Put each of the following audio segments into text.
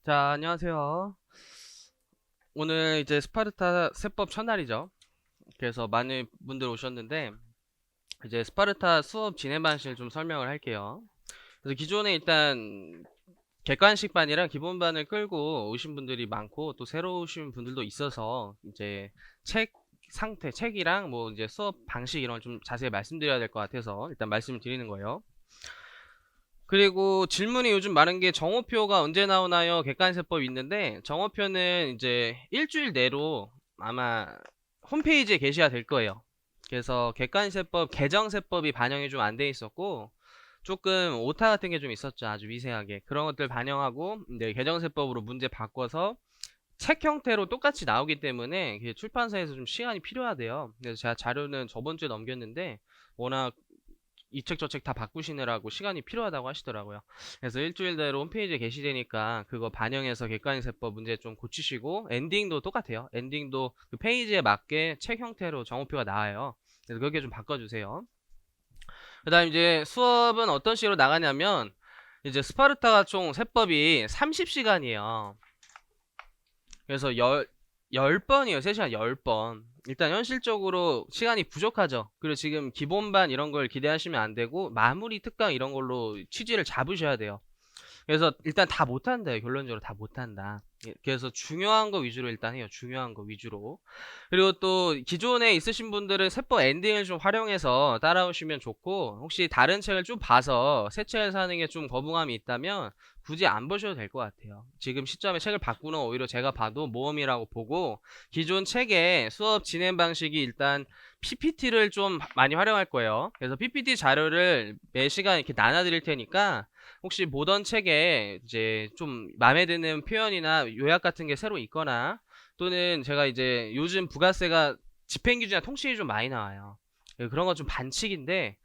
자, 안녕하세요. 오늘 이제 스파르타 세법 첫날이죠. 그래서 많은 분들 오셨는데, 이제 스파르타 수업 진행 방식을 좀 설명을 할게요. 그래서 기존에 일단 객관식반이랑 기본반을 끌고 오신 분들이 많고, 또 새로 오신 분들도 있어서, 이제 책 상태, 책이랑 뭐 이제 수업 방식 이런 걸 좀 자세히 말씀드려야 될 것 같아서 일단 말씀을 드리는 거예요. 그리고 질문이 요즘 많은 게 정오표가 언제 나오나요? 객관세법이 있는데 정오표는 이제 일주일 내로 아마 홈페이지에 게시가 될 거예요. 그래서 객관세법, 개정세법이 반영이 좀 안 돼 있었고 조금 오타 같은 게 좀 있었죠. 아주 미세하게. 그런 것들 반영하고 이제 개정세법으로 문제 바꿔서 책 형태로 똑같이 나오기 때문에 출판사에서 좀 시간이 필요하대요. 그래서 제가 자료는 저번 주에 넘겼는데 워낙 이 책 저 책 다 바꾸시느라고 시간이 필요하다고 하시더라고요. 그래서 일주일대로 홈페이지에 게시되니까 그거 반영해서 객관세법 문제 좀 고치시고 엔딩도 똑같아요. 엔딩도 그 페이지에 맞게 책 형태로 정오표가 나와요. 그래서 그렇게 좀 바꿔주세요. 그 다음 이제 수업은 어떤 식으로 나가냐면 이제 스파르타가 총 세법이 30시간이에요. 그래서 10번이에요. 3시간 10번. 일단 현실적으로 시간이 부족하죠. 그리고 지금 기본반 이런 걸 기대하시면 안 되고 마무리 특강 이런 걸로 취지를 잡으셔야 돼요. 그래서 일단 다 못한대요. 결론적으로 다 못한다. 그래서 중요한 거 위주로 일단 해요. 중요한 거 위주로. 그리고 또 기존에 있으신 분들은 세법 엔딩을 좀 활용해서 따라오시면 좋고, 혹시 다른 책을 좀 봐서 새 책을 사는 게 좀 거부감이 있다면 굳이 안 보셔도 될 것 같아요. 지금 시점에 책을 바꾸는 거 오히려 제가 봐도 모험이라고 보고, 기존 책의 수업 진행 방식이 일단 PPT를 좀 많이 활용할 거예요. 그래서 PPT 자료를 매 시간 이렇게 나눠 드릴 테니까 혹시 보던 책에 이제 좀 마음에 드는 표현이나 요약 같은 게 새로 있거나, 또는 제가 이제 요즘 부가세가 집행기준이나 통신이 좀 많이 나와요. 그런 건 좀 반칙인데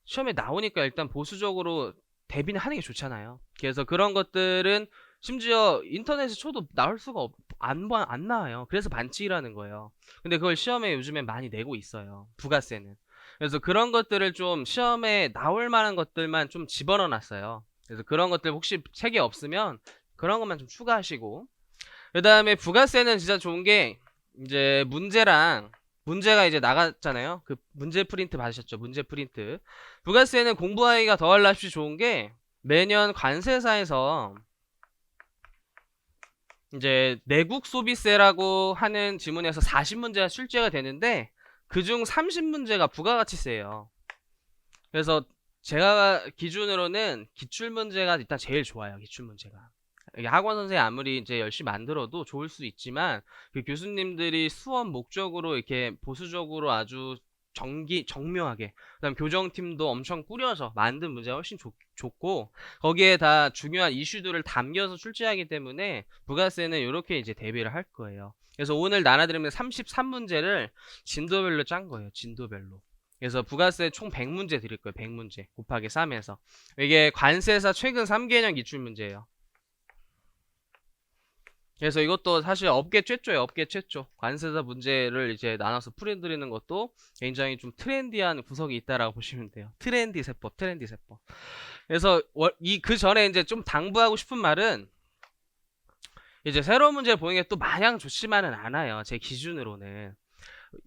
시험에 나오니까 일단 보수적으로 대비는 하는 게 좋잖아요. 그래서 그런 것들은 심지어 인터넷에 쳐도 나올 수가 안 나와요. 그래서 반칙이라는 거예요. 근데 그걸 시험에 요즘에 많이 내고 있어요. 부가세는. 그래서 그런 것들을 좀 시험에 나올 만한 것들만 좀 집어넣어 놨어요. 그래서 그런 것들 혹시 책이 없으면 그런 것만 좀 추가하시고, 그 다음에 부가세는 진짜 좋은 게 이제 문제가 이제 나갔잖아요. 그 문제 프린트 받으셨죠? 문제 프린트. 부가세는 공부하기가 더할 나없이 좋은 게 매년 관세사에서 이제 내국 소비세라고 하는 지문에서 40문제가 출제가 되는데 그중 30문제가 부가가치세예요. 그래서 제가 기준으로는 기출문제가 일단 제일 좋아요. 기출문제가. 이게 학원 선생이 아무리 이제 열심히 만들어도 좋을 수 있지만 그 교수님들이 수업 목적으로 이렇게 보수적으로 아주 정묘하게, 그다음 교정팀도 엄청 꾸려서 만든 문제가 훨씬 좋고, 거기에 다 중요한 이슈들을 담겨서 출제하기 때문에 부가세는 이렇게 이제 대비를 할 거예요. 그래서 오늘 나눠드리면 33문제를 진도별로 짠 거예요. 진도별로. 그래서 부가세 총 100문제 드릴 거예요. 100문제 곱하기 3에서. 이게 관세사 최근 3개년 기출문제예요. 그래서 이것도 사실 업계 최초예요. 업계 최초. 관세사 문제를 이제 나눠서 풀어드리는 것도 굉장히 좀 트렌디한 구석이 있다라고 보시면 돼요. 트렌디 세법, 트렌디 세법. 그래서 그 전에 이제 좀 당부하고 싶은 말은, 이제 새로운 문제를 보는 게 또 마냥 좋지만은 않아요. 제 기준으로는.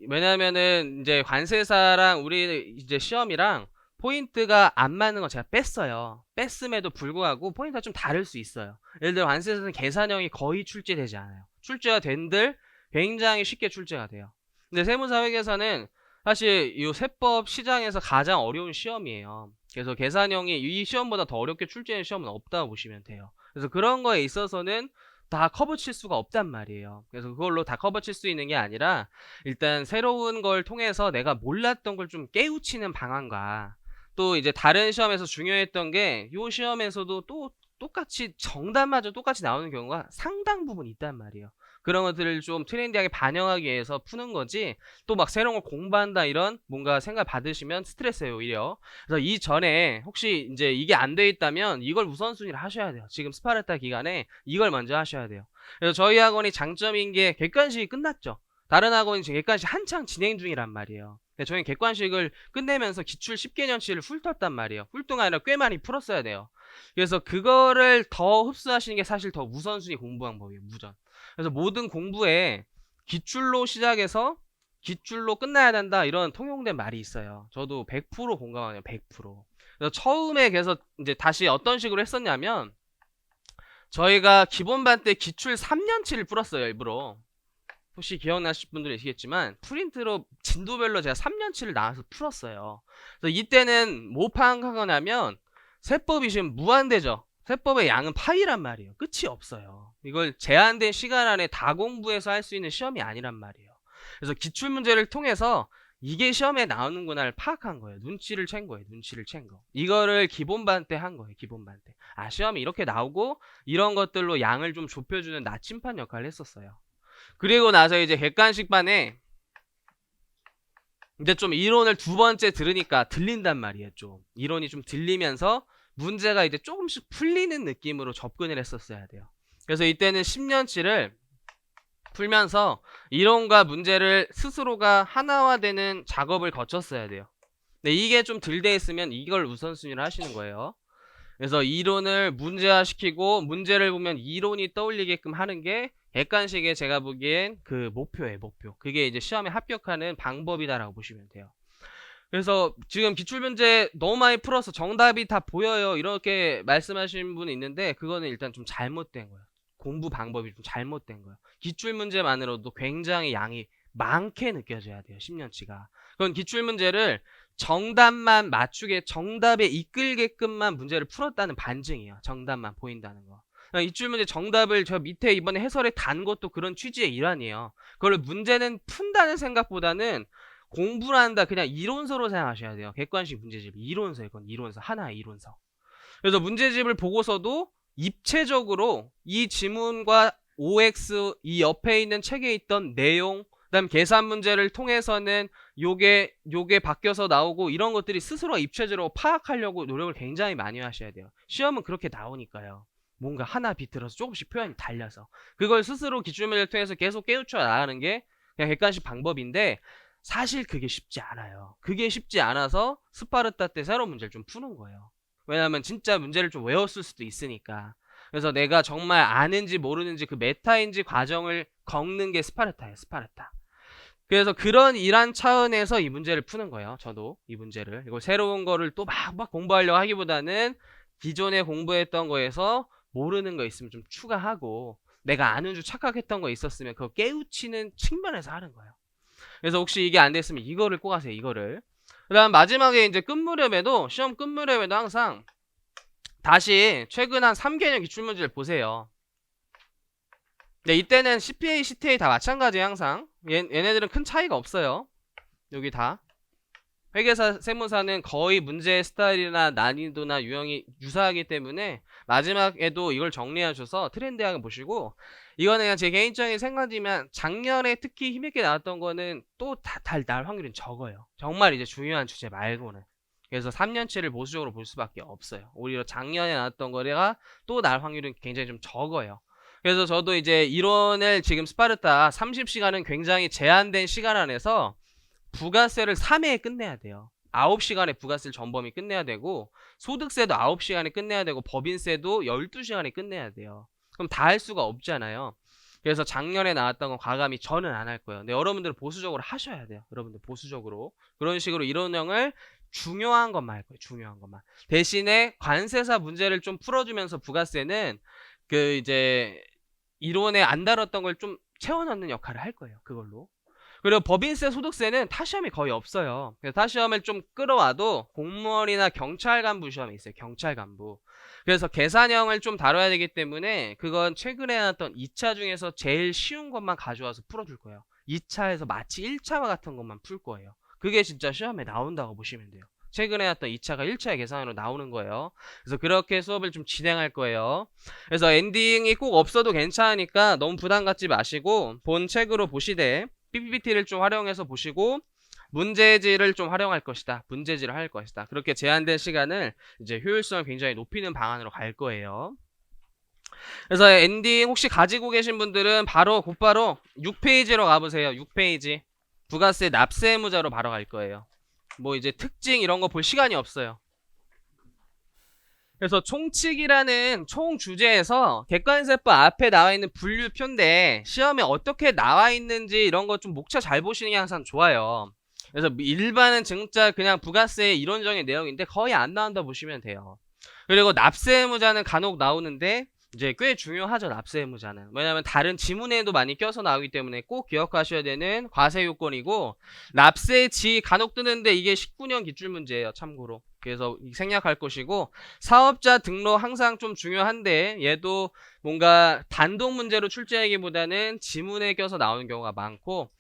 왜냐면은 이제 관세사랑 우리 이제 시험이랑 포인트가 안 맞는 거 제가 뺐어요. 뺐음에도 불구하고 포인트가 좀 다를 수 있어요. 예를 들어 관세사는 계산형이 거의 출제되지 않아요. 출제가 된들 굉장히 쉽게 출제가 돼요. 근데 세무사회계사는 사실 이 세법 시장에서 가장 어려운 시험이에요. 그래서 계산형이 이 시험보다 더 어렵게 출제하는 시험은 없다고 보시면 돼요. 그래서 그런 거에 있어서는 다 커버 칠 수가 없단 말이에요. 그래서 그걸로 다 커버 칠 수 있는 게 아니라 일단 새로운 걸 통해서 내가 몰랐던 걸 좀 깨우치는 방안과, 또 이제 다른 시험에서 중요했던 게 이 시험에서도 또 똑같이 정답마저 똑같이 나오는 경우가 상당 부분 있단 말이에요. 그런 것들을 좀 트렌디하게 반영하기 위해서 푸는 거지, 또 막 새로운 걸 공부한다 이런 뭔가 생각 받으시면 스트레스예요 오히려. 그래서 이전에 혹시 이제 이게 안 돼 있다면 이걸 우선순위를 하셔야 돼요. 지금 스파르타 기간에 이걸 먼저 하셔야 돼요. 그래서 저희 학원이 장점인 게 객관식이 끝났죠. 다른 학원이 지금 객관식 한창 진행 중이란 말이에요. 근데 저희는 객관식을 끝내면서 기출 10개년치를 훑었단 말이에요. 훑은 게 아니라 꽤 많이 풀었어야 돼요. 그래서 그거를 더 흡수하시는 게 사실 더 우선순위 공부 방법이에요. 무전. 그래서 모든 공부에 기출로 시작해서 기출로 끝나야 된다 이런 통용된 말이 있어요. 저도 100% 공감하네요. 100%. 그래서 처음에 그래서 이제 다시 어떤 식으로 했었냐면 저희가 기본반 때 기출 3년치를 풀었어요. 일부러. 혹시 기억나실 분들은 계시겠지만 프린트로 진도별로 제가 3년치를 나와서 풀었어요. 그래서 이때는 뭐 파악하냐면 세법이 지금 무한대죠. 세법의 양은 파이란 말이에요. 끝이 없어요. 이걸 제한된 시간 안에 다 공부해서 할 수 있는 시험이 아니란 말이에요. 그래서 기출문제를 통해서 이게 시험에 나오는구나를 파악한 거예요. 눈치를 챈 거예요. 눈치를 챈 거. 이거를 기본반 때 한 거예요. 기본반 때. 아, 시험이 이렇게 나오고 이런 것들로 양을 좀 좁혀주는 나침반 역할을 했었어요. 그리고 나서 이제 객관식반에 이제 좀 이론을 두 번째 들으니까 들린단 말이에요. 좀 이론이 좀 들리면서 문제가 이제 조금씩 풀리는 느낌으로 접근을 했었어야 돼요. 그래서 이때는 10년치를 풀면서 이론과 문제를 스스로가 하나화되는 작업을 거쳤어야 돼요. 근데 이게 좀 덜 돼 있으면 이걸 우선순위로 하시는 거예요. 그래서 이론을 문제화시키고 문제를 보면 이론이 떠올리게끔 하는 게 객관식의 제가 보기엔 그 목표예요. 목표. 그게 이제 시험에 합격하는 방법이다라고 보시면 돼요. 그래서 지금 기출문제 너무 많이 풀어서 정답이 다 보여요 이렇게 말씀하시는 분이 있는데 그거는 일단 좀 잘못된 거예요. 공부 방법이 좀 잘못된 거예요. 기출문제만으로도 굉장히 양이 많게 느껴져야 돼요. 10년치가. 그건 기출문제를 정답만 맞추게 정답에 이끌게끔만 문제를 풀었다는 반증이에요. 정답만 보인다는 거. 기출문제 정답을 저 밑에 이번에 해설에 단 것도 그런 취지의 일환이에요. 그걸 문제는 푼다는 생각보다는 공부를 한다 그냥 이론서로 생각하셔야 돼요. 객관식 문제집 이론서 이건 이론서 하나의 이론서. 그래서 문제집을 보고서도 입체적으로 이 지문과 OX 이 옆에 있는 책에 있던 내용 그다음 계산 문제를 통해서는 요게 바뀌어서 나오고 이런 것들이 스스로 입체적으로 파악하려고 노력을 굉장히 많이 하셔야 돼요. 시험은 그렇게 나오니까요. 뭔가 하나 비틀어서 조금씩 표현이 달려서 그걸 스스로 기출문제를 통해서 계속 깨우쳐 나가는 게 그냥 객관식 방법인데 사실 그게 쉽지 않아요. 그게 쉽지 않아서 스파르타 때 새로운 문제를 좀 푸는 거예요. 왜냐하면 진짜 문제를 좀 외웠을 수도 있으니까. 그래서 내가 정말 아는지 모르는지 그 메타인지 과정을 겪는 게 스파르타예요. 스파르타. 그래서 그런 이란 차원에서 이 문제를 푸는 거예요. 저도 이 문제를. 이걸 새로운 거를 또 막 공부하려고 하기보다는 기존에 공부했던 거에서 모르는 거 있으면 좀 추가하고 내가 아는 줄 착각했던 거 있었으면 그거 깨우치는 측면에서 하는 거예요. 그래서 혹시 이게 안 됐으면 이거를 꼭 하세요. 이거를. 그 다음 마지막에 이제 끝무렵에도 시험 끝무렵에도 항상 다시 최근 한 3개년 기출문제를 보세요. 네, 이때는 CPA, CTA 다 마찬가지예요. 항상 얘네들은 큰 차이가 없어요. 여기 다 회계사, 세무사는 거의 문제 스타일이나 난이도나 유형이 유사하기 때문에 마지막에도 이걸 정리하셔서 트렌드하게 보시고 이거는 그냥 제 개인적인 생각이지만 작년에 특히 힘있게 나왔던 거는 또 다 나올 확률은 적어요. 정말 이제 중요한 주제 말고는. 그래서 3년치를 보수적으로 볼 수밖에 없어요. 오히려 작년에 나왔던 거가 또 나올 확률은 굉장히 좀 적어요. 그래서 저도 이제 이론을 지금 스파르타 30시간은 굉장히 제한된 시간 안에서 부가세를 3회에 끝내야 돼요. 9시간에 부가세를 전범위 끝내야 되고 소득세도 9시간에 끝내야 되고 법인세도 12시간에 끝내야 돼요. 그럼 다 할 수가 없잖아요. 그래서 작년에 나왔던 건 과감히 저는 안 할 거예요. 근데 여러분들은 보수적으로 하셔야 돼요. 여러분들 보수적으로. 그런 식으로 이론형을 중요한 것만 할 거예요. 중요한 것만. 대신에 관세사 문제를 좀 풀어주면서 부가세는 그 이제 이론에 안 다뤘던 걸 좀 채워넣는 역할을 할 거예요. 그걸로. 그리고 법인세, 소득세는 타시험이 거의 없어요. 그래서 타시험을 좀 끌어와도 공무원이나 경찰 간부 시험이 있어요. 경찰 간부. 그래서 계산형을 좀 다뤄야 되기 때문에 그건 최근에 나왔던 2차 중에서 제일 쉬운 것만 가져와서 풀어줄 거예요. 2차에서 마치 1차와 같은 것만 풀 거예요. 그게 진짜 시험에 나온다고 보시면 돼요. 최근에 나왔던 2차가 1차의 계산으로 나오는 거예요. 그래서 그렇게 수업을 좀 진행할 거예요. 그래서 엔딩이 꼭 없어도 괜찮으니까 너무 부담 갖지 마시고 본 책으로 보시되 PPT를 좀 활용해서 보시고 문제지를 좀 활용할 것이다. 문제지를 할 것이다. 그렇게 제한된 시간을 이제 효율성을 굉장히 높이는 방안으로 갈 거예요. 그래서 엔딩 혹시 가지고 계신 분들은 바로 곧바로 6페이지로 가보세요. 6페이지. 부가세 납세 의무자로 바로 갈 거예요. 뭐 이제 특징 이런 거 볼 시간이 없어요. 그래서 총칙이라는 총 주제에서 객관세법 앞에 나와 있는 분류표인데 시험에 어떻게 나와 있는지 이런 거 좀 목차 잘 보시는 게 항상 좋아요. 그래서 일반은 증자 그냥 부가세의 이론적인 내용인데 거의 안 나온다 보시면 돼요. 그리고 납세 의무자는 간혹 나오는데 이제 꽤 중요하죠. 납세 의무자는. 왜냐하면 다른 지문에도 많이 껴서 나오기 때문에 꼭 기억하셔야 되는 과세 요건이고, 납세지 간혹 뜨는데 이게 19년 기출 문제예요. 참고로. 그래서 생략할 것이고, 사업자 등록 항상 좀 중요한데 얘도 뭔가 단독 문제로 출제하기보다는 지문에 껴서 나오는 경우가 많고,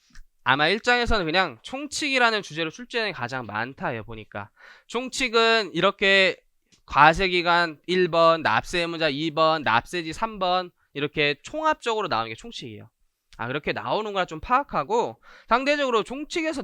아마 1장에서는 그냥 총칙이라는 주제로 출제는 가장 많다. 보니까 총칙은 이렇게 과세기간 1번, 납세의무자 2번, 납세지 3번 이렇게 총합적으로 나오는 게 총칙이에요. 그렇게 나오는 거라 좀 파악하고, 상대적으로 총칙에서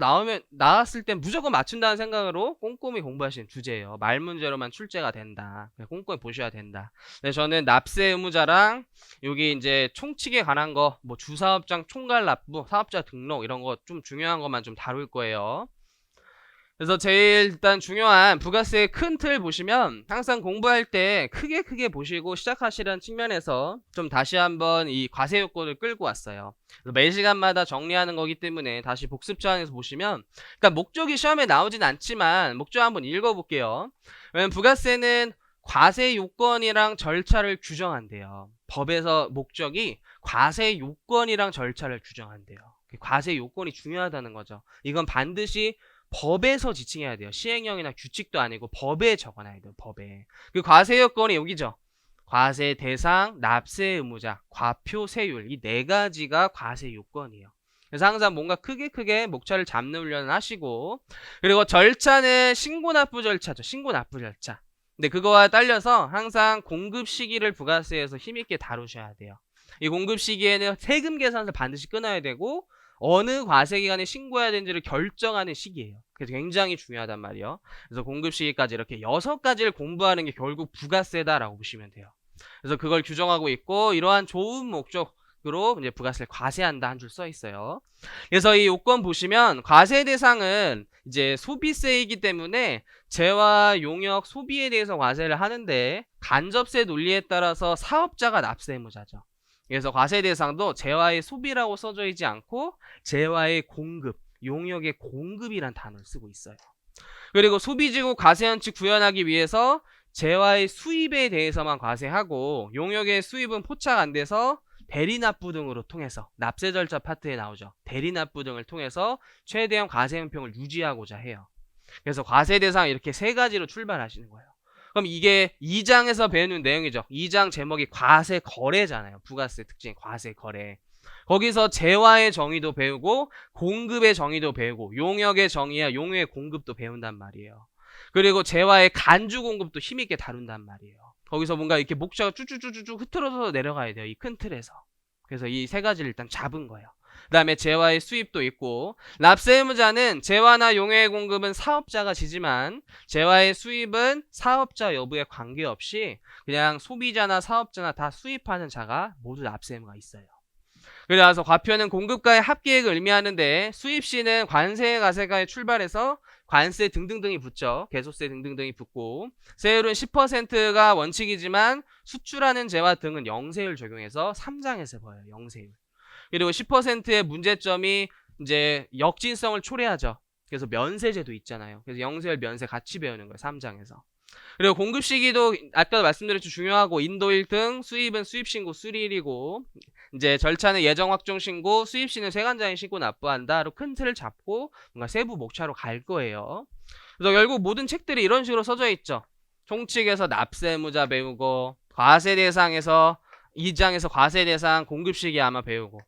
나왔을 땐 무조건 맞춘다는 생각으로 꼼꼼히 공부하시는 주제예요. 말 문제로만 출제가 된다. 꼼꼼히 보셔야 된다. 근데 저는 납세 의무자랑 여기 이제 총칙에 관한 거, 뭐 주사업장 총괄 납부, 사업자 등록 이런 거 좀 중요한 것만 좀 다룰 거예요. 그래서 제일 일단 중요한 부가세의 큰 틀 보시면 항상 공부할 때 크게 보시고 시작하시라는 측면에서 좀 다시 한번 이 과세 요건을 끌고 왔어요. 매 시간마다 정리하는 거기 때문에 다시 복습자에서 보시면, 그러니까 목적이 시험에 나오진 않지만 목적 한번 읽어볼게요. 왜냐면 부가세는 과세 요건이랑 절차를 규정한대요. 법에서 목적이 과세 요건이랑 절차를 규정한대요. 과세 요건이 중요하다는 거죠. 이건 반드시 법에서 지칭해야 돼요. 시행령이나 규칙도 아니고 법에 적어놔야 돼요. 법에. 그 과세 요건이 여기죠. 과세 대상, 납세 의무자, 과표 세율, 이 네 가지가 과세 요건이에요. 그래서 항상 뭔가 크게 목차를 잡는 훈련을 하시고, 그리고 절차는 신고납부 절차죠. 신고납부 절차. 근데 그거와 딸려서 항상 공급 시기를 부가세에서 힘있게 다루셔야 돼요. 이 공급 시기에는 세금 계산서 반드시 끊어야 되고, 어느 과세기간에 신고해야 되는지를 결정하는 시기예요. 그래서 굉장히 중요하단 말이에요. 그래서 공급 시기까지 이렇게 6가지를 공부하는 게 결국 부가세다라고 보시면 돼요. 그래서 그걸 규정하고 있고, 이러한 좋은 목적으로 이제 부가세를 과세한다 한 줄 써 있어요. 그래서 이 요건 보시면 과세 대상은 이제 소비세이기 때문에 재화, 용역, 소비에 대해서 과세를 하는데, 간접세 논리에 따라서 사업자가 납세 의무자죠. 그래서 과세 대상도 재화의 소비라고 써져 있지 않고 재화의 공급, 용역의 공급이란 단어를 쓰고 있어요. 그리고 소비지구 과세원칙 구현하기 위해서 재화의 수입에 대해서만 과세하고 용역의 수입은 포착 안 돼서 대리납부 등으로 통해서, 납세 절차 파트에 나오죠. 대리납부 등을 통해서 최대한 과세 형평을 유지하고자 해요. 그래서 과세 대상 이렇게 3가지로 출발하시는 거예요. 그럼 이게 2장에서 배우는 내용이죠. 2장 제목이 과세 거래잖아요. 부가세 특징 과세 거래. 거기서 재화의 정의도 배우고 공급의 정의도 배우고 용역의 정의야 용역의 공급도 배운단 말이에요. 그리고 재화의 간주 공급도 힘있게 다룬단 말이에요. 거기서 뭔가 이렇게 목차가 쭈쭈쭈쭈 흐트러져서 내려가야 돼요. 이 큰 틀에서. 그래서 이 3가지를 일단 잡은 거예요. 그 다음에 재화의 수입도 있고, 납세 의무자는 재화나 용역의 공급은 사업자가 지지만 재화의 수입은 사업자 여부에 관계없이 그냥 소비자나 사업자나 다 수입하는 자가 모두 납세 의무가 있어요. 그래서 과표는 공급가의 합계액을 의미하는데, 수입시는 관세 가세가에 출발해서 관세 등등등이 붙죠. 개소세 등등등이 붙고, 세율은 10%가 원칙이지만 수출하는 재화 등은 영세율 적용해서 3장에서 보여요. 영세율. 그리고 10%의 문제점이 이제 역진성을 초래하죠. 그래서 면세제도 있잖아요. 그래서 영세율 면세 같이 배우는 거예요. 3장에서. 그리고 공급 시기도 아까도 말씀드렸죠. 중요하고, 인도 1등, 수입은 수입신고 수리일이고, 이제 절차는 예정 확정 신고, 수입시는 세관장에 신고 납부한다로 큰 틀을 잡고 뭔가 세부 목차로 갈 거예요. 그래서 결국 모든 책들이 이런 식으로 써져 있죠. 총칙에서 납세 의무자 배우고, 과세 대상에서 2장에서 과세 대상 공급 시기 아마 배우고,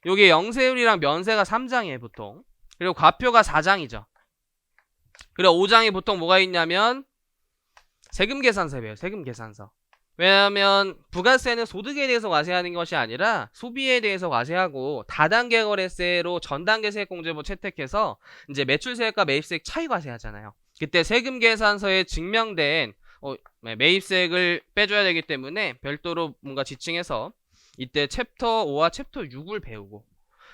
여기 영세율이랑 면세가 3장이에요 보통. 그리고 과표가 4장이죠. 그리고 5장이 보통 뭐가 있냐면 세금 계산서 배워요. 세금 계산서. 왜냐하면 부가세는 소득에 대해서 과세하는 것이 아니라 소비에 대해서 과세하고, 다단계 거래세로 전단계 세액공제법 채택해서 이제 매출세액과 매입세액 차이 과세하잖아요. 그때 세금 계산서에 증명된 매입세액을 빼줘야 되기 때문에 별도로 뭔가 지칭해서 이때 챕터 5와 챕터 6을 배우고,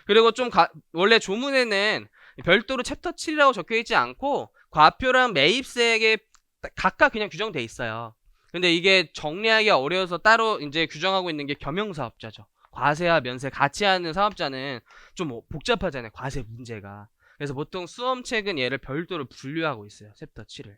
그리고 좀 원래 조문에는 별도로 챕터 7이라고 적혀있지 않고 과표랑 매입세액에 각각 그냥 규정돼 있어요. 근데 이게 정리하기가 어려워서 따로 이제 규정하고 있는 게 겸용사업자죠. 과세와 면세 같이 하는 사업자는 좀 복잡하잖아요. 과세 문제가. 그래서 보통 수험책은 얘를 별도로 분류하고 있어요. 챕터 7을.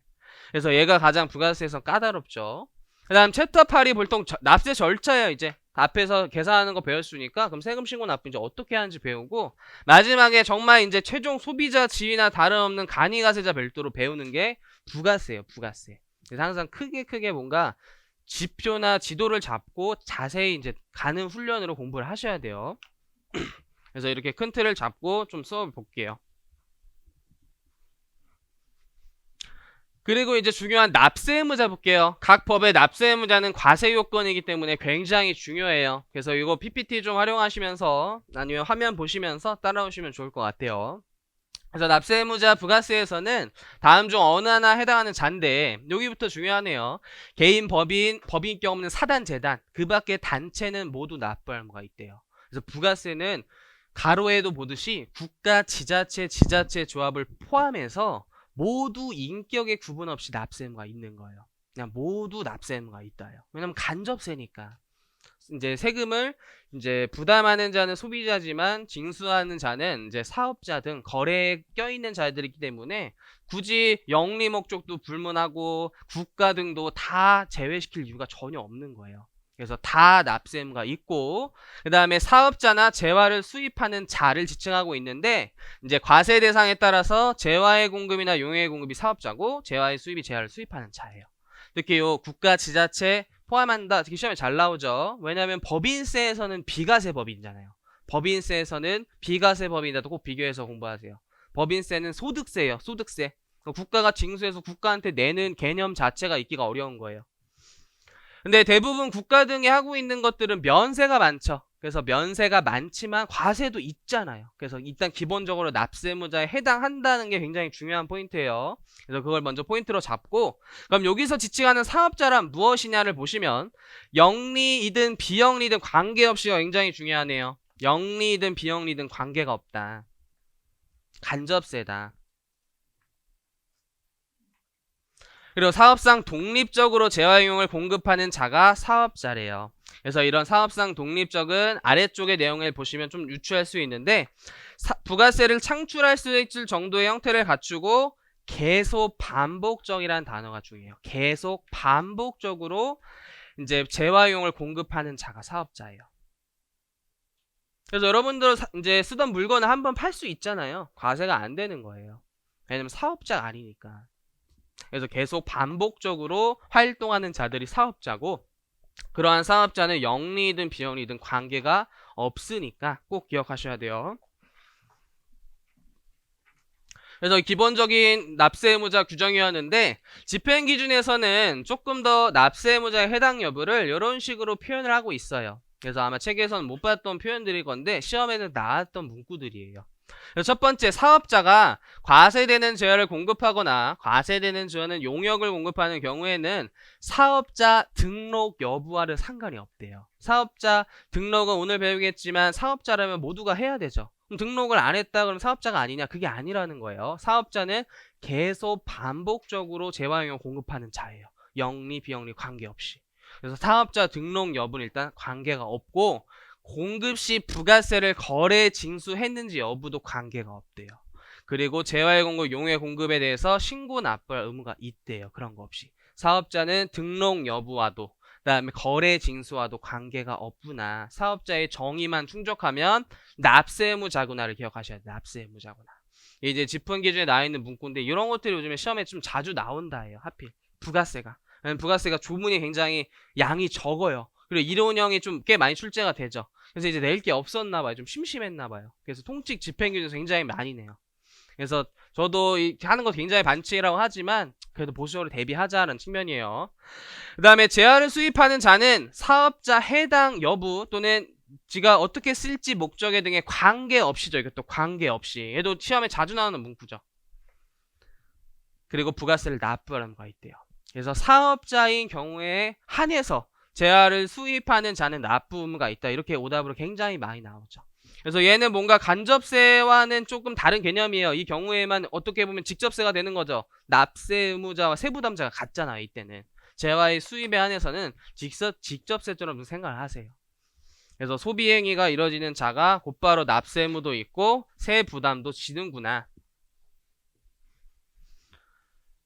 그래서 얘가 가장 부가세에서 까다롭죠. 그 다음 챕터 8이 보통 납세 절차예요. 이제 앞에서 계산하는 거 배웠으니까 그럼 세금 신고 납부 이제 어떻게 하는지 배우고, 마지막에 정말 이제 최종 소비자 지위나 다름없는 간이가세자 별도로 배우는 게 부가세예요. 부가세. 그래서 항상 크게 뭔가 지표나 지도를 잡고 자세히 이제 가는 훈련으로 공부를 하셔야 돼요. 그래서 이렇게 큰 틀을 잡고 좀 수업을 볼게요. 그리고 이제 중요한 납세 의무자 볼게요. 각 법의 납세 의무자는 과세 요건이기 때문에 굉장히 중요해요. 그래서 이거 PPT 좀 활용하시면서 아니면 화면 보시면서 따라오시면 좋을 것 같아요. 그래서 납세 의무자 부가세에서는 다음 중 어느 하나 해당하는 자인데, 여기부터 중요하네요. 개인, 법인일 경우 없는 사단, 재단, 그 밖의 단체는 모두 납부할 의무가 있대요. 그래서 부가세는 가로에도 보듯이 국가, 지자체, 조합을 포함해서 모두 인격의 구분 없이 납세 의무가 있는 거예요. 그냥 모두 납세 의무가 있다요. 왜냐면 간접세니까. 이제 세금을 이제 부담하는 자는 소비자지만 징수하는 자는 이제 사업자 등 거래에 껴있는 자들이기 때문에 굳이 영리 목적도 불문하고 국가 등도 다 제외시킬 이유가 전혀 없는 거예요. 그래서 다 납세 의무가 있고, 그 다음에 사업자나 재화를 수입하는 자를 지칭하고 있는데, 이제 과세 대상에 따라서 재화의 공급이나 용해의 공급이 사업자고 재화의 수입이 재화를 수입하는 자예요. 특히 요 국가, 지자체 포함한다. 특히 시험에 잘 나오죠. 왜냐하면 법인세에서는 비과세 법인이잖아요. 법인세에서는 비과세 법인이라도 꼭 비교해서 공부하세요. 법인세는 소득세예요. 소득세. 국가가 징수해서 국가한테 내는 개념 자체가 있기가 어려운 거예요. 근데 대부분 국가 등이 하고 있는 것들은 면세가 많죠. 그래서 면세가 많지만 과세도 있잖아요. 그래서 일단 기본적으로 납세의무자에 해당한다는 게 굉장히 중요한 포인트예요. 그래서 그걸 먼저 포인트로 잡고, 그럼 여기서 지칭하는 사업자란 무엇이냐를 보시면 영리이든 비영리든 관계없이가 굉장히 중요하네요. 영리이든 비영리든 관계가 없다. 간접세다. 그리고 사업상 독립적으로 재화용을 공급하는 자가 사업자래요. 그래서 이런 사업상 독립적은 아래쪽의 내용을 보시면 좀 유추할 수 있는데, 부가세를 창출할 수 있을 정도의 형태를 갖추고 계속 반복적이라는 단어가 중요해요. 계속 반복적으로 이제 재화용을 공급하는 자가 사업자예요. 그래서 여러분들 이제 쓰던 물건을 한번 팔 수 있잖아요. 과세가 안 되는 거예요. 왜냐면 사업자가 아니니까. 그래서 계속 반복적으로 활동하는 자들이 사업자고, 그러한 사업자는 영리이든 비영리이든 관계가 없으니까 꼭 기억하셔야 돼요. 그래서 기본적인 납세 의무자 규정이었는데, 집행 기준에서는 조금 더 납세 의무자의 해당 여부를 이런 식으로 표현을 하고 있어요. 그래서 아마 책에서는 못 봤던 표현들일 건데 시험에는 나왔던 문구들이에요. 첫 번째, 사업자가 과세되는 재화를 공급하거나 과세되는 재화는 용역을 공급하는 경우에는 사업자 등록 여부와는 상관이 없대요. 사업자 등록은 오늘 배우겠지만 사업자라면 모두가 해야 되죠. 그럼 등록을 안 했다 그러면 사업자가 아니냐? 그게 아니라는 거예요. 사업자는 계속 반복적으로 재화용을 공급하는 자예요. 영리 비영리 관계없이. 그래서 사업자 등록 여부는 일단 관계가 없고, 공급 시 부가세를 거래 징수했는지 여부도 관계가 없대요. 그리고 재화의 공급, 용의 공급에 대해서 신고 납부할 의무가 있대요. 그런 거 없이. 사업자는 등록 여부와도 그다음에 거래 징수와도 관계가 없구나. 사업자의 정의만 충족하면 납세 의무자구나를 기억하셔야 돼요. 납세 의무자구나. 이제 집행 기준에 나와 있는 문구인데 이런 것들이 요즘에 시험에 좀 자주 나온다 해요. 하필 부가세가. 부가세가 조문이 굉장히 양이 적어요. 그리고 일원형이 좀 꽤 많이 출제가 되죠. 그래서 이제 낼 게 없었나 봐요. 좀 심심했나 봐요. 그래서 통칙 집행규정에서 굉장히 많이 내요. 그래서 저도 하는 거 굉장히 반칙이라고 하지만 그래도 보수적으로 대비하자는 측면이에요. 그 다음에 재화를 수입하는 자는 사업자 해당 여부 또는 지가 어떻게 쓸지 목적에 등에 관계없이죠. 이것도 관계없이. 얘도 시험에 자주 나오는 문구죠. 그리고 부가세를 납부하는 거 있대요. 그래서 사업자인 경우에 한해서 재화를 수입하는 자는 납부 의무가 있다. 이렇게 오답으로 굉장히 많이 나오죠. 그래서 얘는 뭔가 간접세와는 조금 다른 개념이에요. 이 경우에만 어떻게 보면 직접세가 되는 거죠. 납세 의무자와 세부담자가 같잖아요. 이때는. 재화의 수입에 한해서는 직접세처럼 생각을 하세요. 그래서 소비행위가 이뤄지는 자가 곧바로 납세 의무도 있고 세 부담도 지는구나.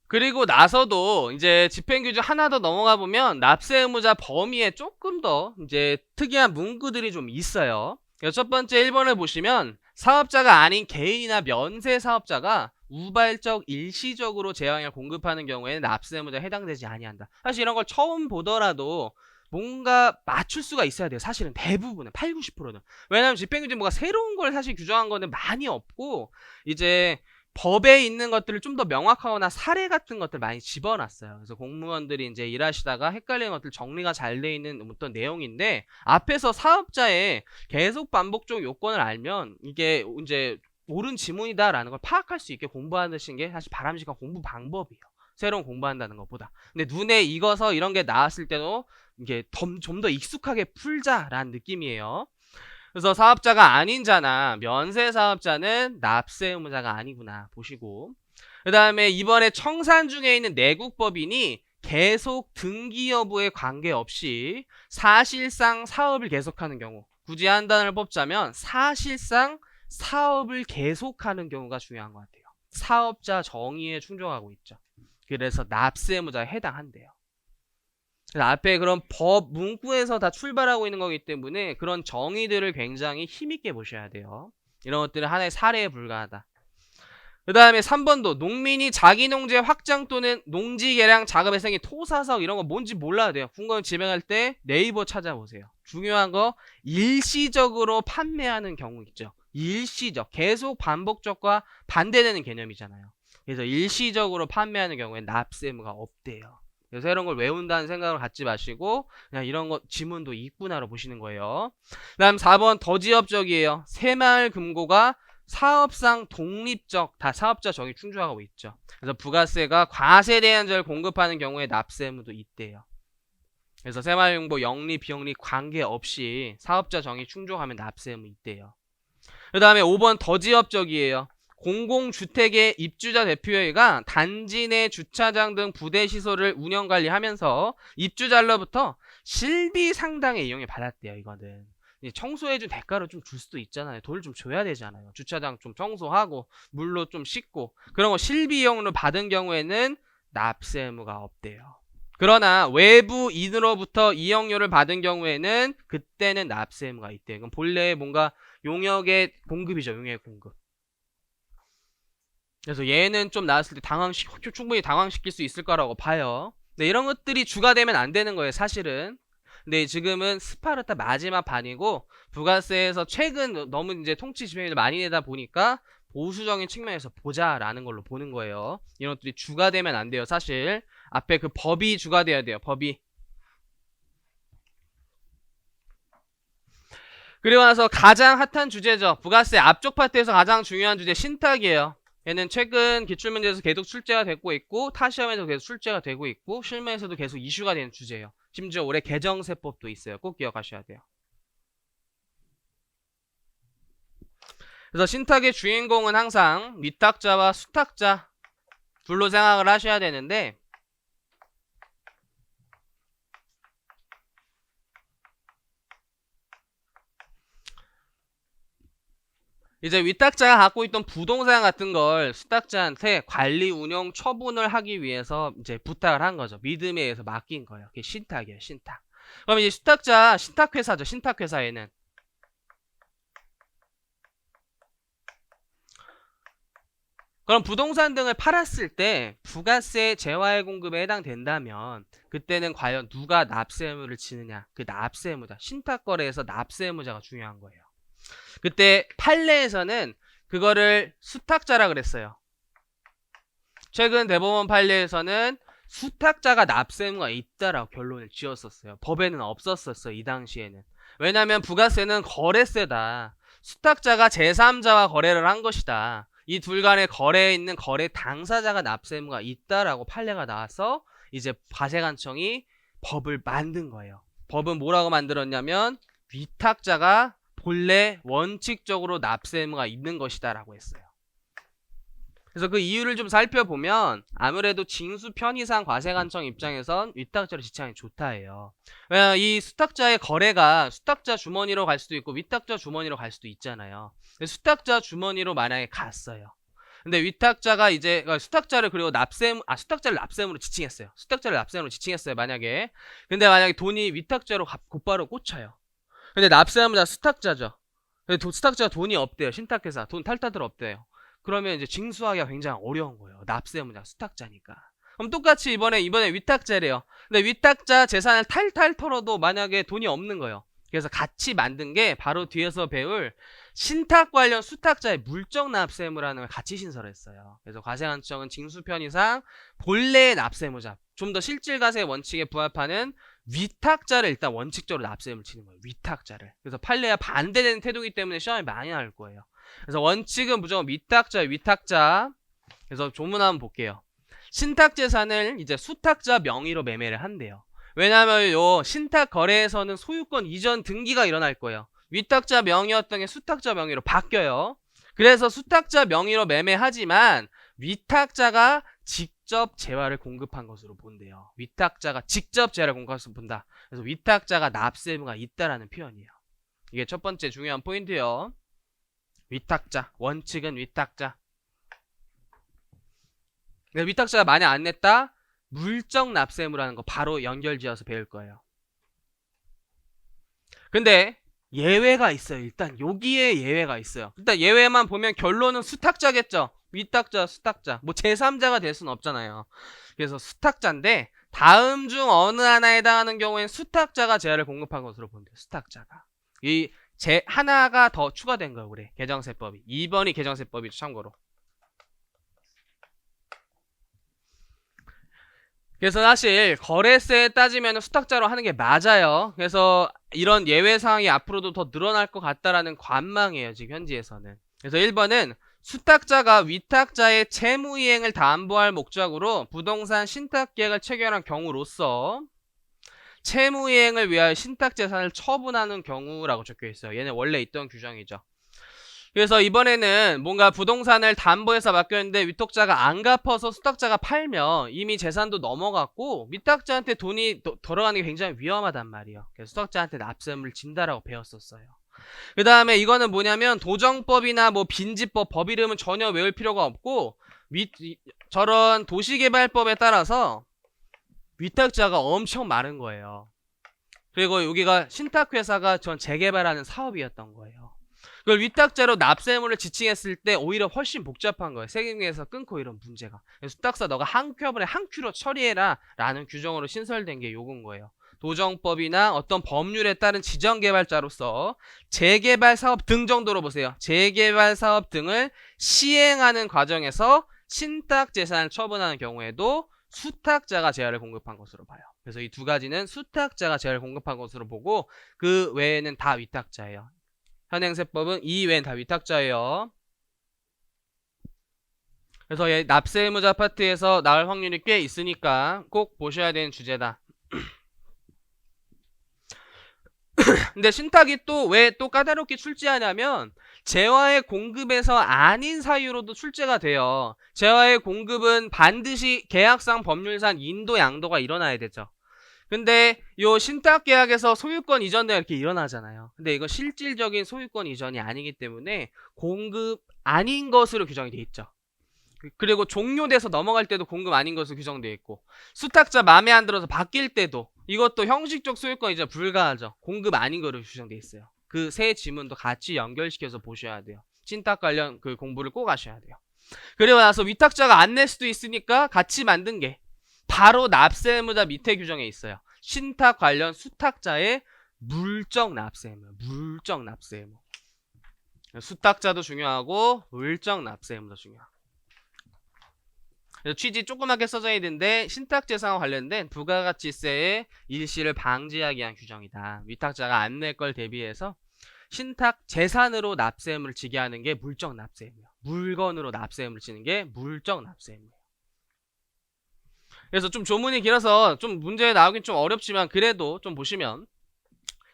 그리고 나서도 이제 집행규칙 하나 더 넘어가 보면 납세 의무자 범위에 조금 더 이제 특이한 문구들이 좀 있어요. 첫 번째 1번을 보시면 사업자가 아닌 개인이나 면세 사업자가 우발적 일시적으로 제왕을 공급하는 경우에는 납세 의무자에 해당되지 아니한다. 사실 이런 걸 처음 보더라도 뭔가 맞출 수가 있어야 돼요. 사실은 대부분은 8, 90%는. 왜냐하면 집행규칙 뭐가 새로운 걸 사실 규정한 거는 많이 없고 이제 법에 있는 것들을 좀 더 명확하거나 사례 같은 것들 많이 집어놨어요. 그래서 공무원들이 이제 일하시다가 헷갈리는 것들 정리가 잘 돼 있는 어떤 내용인데 앞에서 사업자의 계속 반복적 요건을 알면 이게 이제 옳은 지문이다라는 걸 파악할 수 있게 공부하는 게 사실 바람직한 공부 방법이에요. 새로운 공부한다는 것보다. 근데 눈에 익어서 이런 게 나왔을 때도 이게 좀 더 익숙하게 풀자라는 느낌이에요. 그래서 사업자가 아닌 자나 면세 사업자는 납세 의무자가 아니구나 보시고, 그 다음에 이번에 청산 중에 있는 내국법인이 계속 등기 여부에 관계없이 사실상 사업을 계속하는 경우, 굳이 한 단어를 뽑자면 사실상 사업을 계속하는 경우가 중요한 것 같아요. 사업자 정의에 충족하고 있죠. 그래서 납세 의무자에 해당한대요. 앞에 그런 법 문구에서 다 출발하고 있는 거기 때문에 그런 정의들을 굉장히 힘있게 보셔야 돼요. 이런 것들은 하나의 사례에 불과하다. 그 다음에 3번도 농민이 자기 농지 확장 또는 농지 개량 작업 회생이 토사석 이런 거 뭔지 몰라야 돼요. 궁금 지명할 때 네이버 찾아보세요. 중요한 거 일시적으로 판매하는 경우 있죠. 일시적, 계속 반복적과 반대되는 개념이잖아요. 그래서 일시적으로 판매하는 경우엔 납세 의무가 없대요. 그래서 이런 걸 외운다는 생각을 갖지 마시고 그냥 이런 거 지문도 있구나로 보시는 거예요. 그 다음 4번 더 지엽적이에요. 새마을금고가 사업상 독립적, 다 사업자 정의 충족하고 있죠. 그래서 부가세가 과세대안자를 공급하는 경우에 납세 의무도 있대요. 그래서 새마을금고 영리 비영리 관계없이 사업자 정의 충족하면 납세 의무 있대요. 그 다음에 5번 더 지엽적이에요. 공공주택의 입주자 대표회의가 단지 내 주차장 등 부대시설을 운영관리하면서 입주자로부터 실비 상당의 이용을 받았대요. 이거는 청소해준 대가로 좀 줄 수도 있잖아요. 돈을 좀 줘야 되잖아요. 주차장 좀 청소하고 물로 좀 씻고 그런 거 실비 이용으로 받은 경우에는 납세 의무가 없대요. 그러나 외부 인으로부터 이용료를 받은 경우에는 그때는 납세 의무가 있대요. 그럼 본래 뭔가 용역의 공급이죠. 용역의 공급. 그래서 얘는 좀 나왔을 때 충분히 당황시킬 수 있을 거라고 봐요. 근데 이런 것들이 주가 되면 안 되는 거예요, 사실은. 근데 지금은 스파르타 마지막 반이고 부가세에서 최근 너무 이제 통치 집행을 많이 내다 보니까 보수적인 측면에서 보자라는 걸로 보는 거예요. 이런 것들이 주가 되면 안 돼요, 사실. 앞에 그 법이 주가 돼야 돼요, 법이. 그리고 나서 가장 핫한 주제죠. 부가세 앞쪽 파트에서 가장 중요한 주제 신탁이에요. 얘는 최근 기출문제에서 계속 출제가 되고 있고 타시험에서 계속 출제가 되고 있고 실무에서도 계속 이슈가 되는 주제예요. 심지어 올해 개정세법도 있어요. 꼭 기억하셔야 돼요. 그래서 신탁의 주인공은 항상 위탁자와 수탁자 둘로 생각을 하셔야 되는데 이제 위탁자가 갖고 있던 부동산 같은 걸 수탁자한테 관리 운영 처분을 하기 위해서 이제 부탁을 한 거죠. 믿음에 의해서 맡긴 거예요. 그게 신탁이에요. 신탁. 그럼 이제 수탁자 신탁회사죠. 신탁회사에는 그럼 부동산 등을 팔았을 때 부가세 재화의 공급에 해당된다면 그때는 과연 누가 납세 의무를 지느냐. 그 납세 의무자. 신탁거래에서 납세 의무자가 중요한 거예요. 그때 판례에서는 그거를 수탁자라 그랬어요. 최근 대법원 판례에서는 수탁자가 납세 의무가 있다라고 결론을 지었었어요. 법에는 없었었어요. 이 당시에는. 왜냐하면 부가세는 거래세다. 수탁자가 제3자와 거래를 한 것이다. 이 둘 간의 거래에 있는 거래 당사자가 납세 의무가 있다라고 판례가 나와서 이제 과세관청이 법을 만든 거예요. 법은 뭐라고 만들었냐면 위탁자가 본래 원칙적으로 납세 의무가 있는 것이다 라고 했어요. 그래서 그 이유를 좀 살펴보면 아무래도 징수 편의상 과세관청 입장에선 위탁자를 지칭하기 좋다예요. 왜냐면 이 수탁자의 거래가 수탁자 주머니로 갈 수도 있고 위탁자 주머니로 갈 수도 있잖아요. 수탁자 주머니로 만약에 갔어요. 근데 위탁자가 이제 수탁자를 그리고 수탁자를 납세무로 지칭했어요. 수탁자를 납세무로 지칭했어요. 만약에. 근데 만약에 돈이 위탁자로 곧바로 꽂혀요. 근데 납세무자 수탁자죠. 근데 수탁자가 돈이 없대요. 신탁회사 돈 탈탈들 없대요. 그러면 이제 징수하기가 굉장히 어려운 거예요. 납세무자 수탁자니까. 그럼 똑같이 이번에 위탁자래요. 근데 위탁자 재산을 탈탈 털어도 만약에 돈이 없는 거예요. 그래서 같이 만든 게 바로 뒤에서 배울 신탁 관련 수탁자의 물적 납세무라는 걸 같이 신설했어요. 그래서 과세관청은 징수편의상 본래의 납세무자, 좀 더 실질과세 원칙에 부합하는 위탁자를 일단 원칙적으로 납세를 치는 거예요. 위탁자를. 그래서 판례와 반대되는 태도이기 때문에 시험에 많이 나올 거예요. 그래서 원칙은 무조건 위탁자. 그래서 조문 한번 볼게요. 신탁재산을 이제 수탁자 명의로 매매를 한대요. 왜냐하면 요 신탁 거래에서는 소유권 이전 등기가 일어날 거예요. 위탁자 명의였던 게 수탁자 명의로 바뀌어요. 그래서 수탁자 명의로 매매하지만 위탁자가 직접 재화를 공급한 것으로 본대요. 위탁자가 직접 재화를 공급한 것으로 본다. 그래서 위탁자가 납세무가 있다라는 표현이에요. 이게 첫 번째 중요한 포인트예요. 위탁자, 원칙은 위탁자. 위탁자가 많이 안 냈다? 물적 납세무라는 거 바로 연결지어서 배울 거예요. 근데 예외가 있어요. 일단 여기에 예외가 있어요. 일단 예외만 보면 결론은 수탁자겠죠. 위탁자, 수탁자. 뭐 제3자가 될 수는 없잖아요. 그래서 수탁자인데 다음 중 어느 하나에 해당하는 경우엔 수탁자가 재화를 공급한 것으로 본대요. 수탁자가. 이 하나가 더 추가된 거예요. 우리 개정세법이. 2번이 개정세법이죠. 참고로. 그래서 사실 거래세에 따지면 수탁자로 하는 게 맞아요. 그래서 이런 예외 사항이 앞으로도 더 늘어날 것 같다라는 관망이에요. 지금 현지에서는. 그래서 1번은 수탁자가 위탁자의 채무이행을 담보할 목적으로 부동산 신탁계약을 체결한 경우로서 채무이행을 위하여 신탁재산을 처분하는 경우라고 적혀있어요. 얘는 원래 있던 규정이죠. 그래서 이번에는 뭔가 부동산을 담보해서 맡겼는데 위탁자가 안 갚아서 수탁자가 팔면 이미 재산도 넘어갔고 위탁자한테 돈이 돌아가는 게 굉장히 위험하단 말이에요. 그래서 수탁자한테 납세물을 진다라고 배웠었어요. 그 다음에 이거는 뭐냐면 도정법이나 뭐 빈집법 법 이름은 전혀 외울 필요가 없고 저런 도시개발법에 따라서 위탁자가 엄청 많은 거예요. 그리고 여기가 신탁회사가 전 재개발하는 사업이었던 거예요. 그걸 위탁자로 납세물을 지칭했을 때 오히려 훨씬 복잡한 거예요. 세금에서 끊고 이런 문제가. 그래서 수탁사 너가 한 큐업에 한 큐로 처리해라 라는 규정으로 신설된 게 요건 거예요. 도정법이나 어떤 법률에 따른 지정개발자로서 재개발 사업 등 정도로 보세요. 재개발 사업 등을 시행하는 과정에서 신탁재산을 처분하는 경우에도 수탁자가 재화를 공급한 것으로 봐요. 그래서 이 두 가지는 수탁자가 재화를 공급한 것으로 보고 그 외에는 다 위탁자예요. 현행세법은 이 외엔 다 위탁자예요. 그래서 납세의무자 파트에서 나올 확률이 꽤 있으니까 꼭 보셔야 되는 주제다. 근데 신탁이 또 왜 또 까다롭게 출제하냐면 재화의 공급에서 아닌 사유로도 출제가 돼요. 재화의 공급은 반드시 계약상 법률상 인도 양도가 일어나야 되죠. 근데 요 신탁계약에서 소유권 이전도 이렇게 일어나잖아요. 근데 이거 실질적인 소유권 이전이 아니기 때문에 공급 아닌 것으로 규정이 돼 있죠. 그리고 종료돼서 넘어갈 때도 공급 아닌 것으로 규정되어 있고 수탁자 마음에 안 들어서 바뀔 때도 이것도 형식적 소유권 이전 불가하죠. 공급 아닌 거로 규정되어 있어요. 그 세 지문도 같이 연결시켜서 보셔야 돼요. 신탁 관련 그 공부를 꼭 하셔야 돼요. 그리고 나서 위탁자가 안 낼 수도 있으니까 같이 만든 게 바로 납세의무자 밑에 규정에 있어요. 신탁 관련 수탁자의 물적 납세의무. 물적 납세의무. 수탁자도 중요하고 물적 납세의무도 중요하고. 그래서 취지 조그맣게 써져 있는데 신탁재산과 관련된 부가가치세의 일시를 방지하기 위한 규정이다. 위탁자가 안 낼 걸 대비해서 신탁 재산으로 납세의무를 지게 하는 게 물적 납세의무예요. 물건으로 납세의무를 지는 게 물적 납세의무예요. 그래서 좀 조문이 길어서 좀 문제에 나오긴 좀 어렵지만 그래도 좀 보시면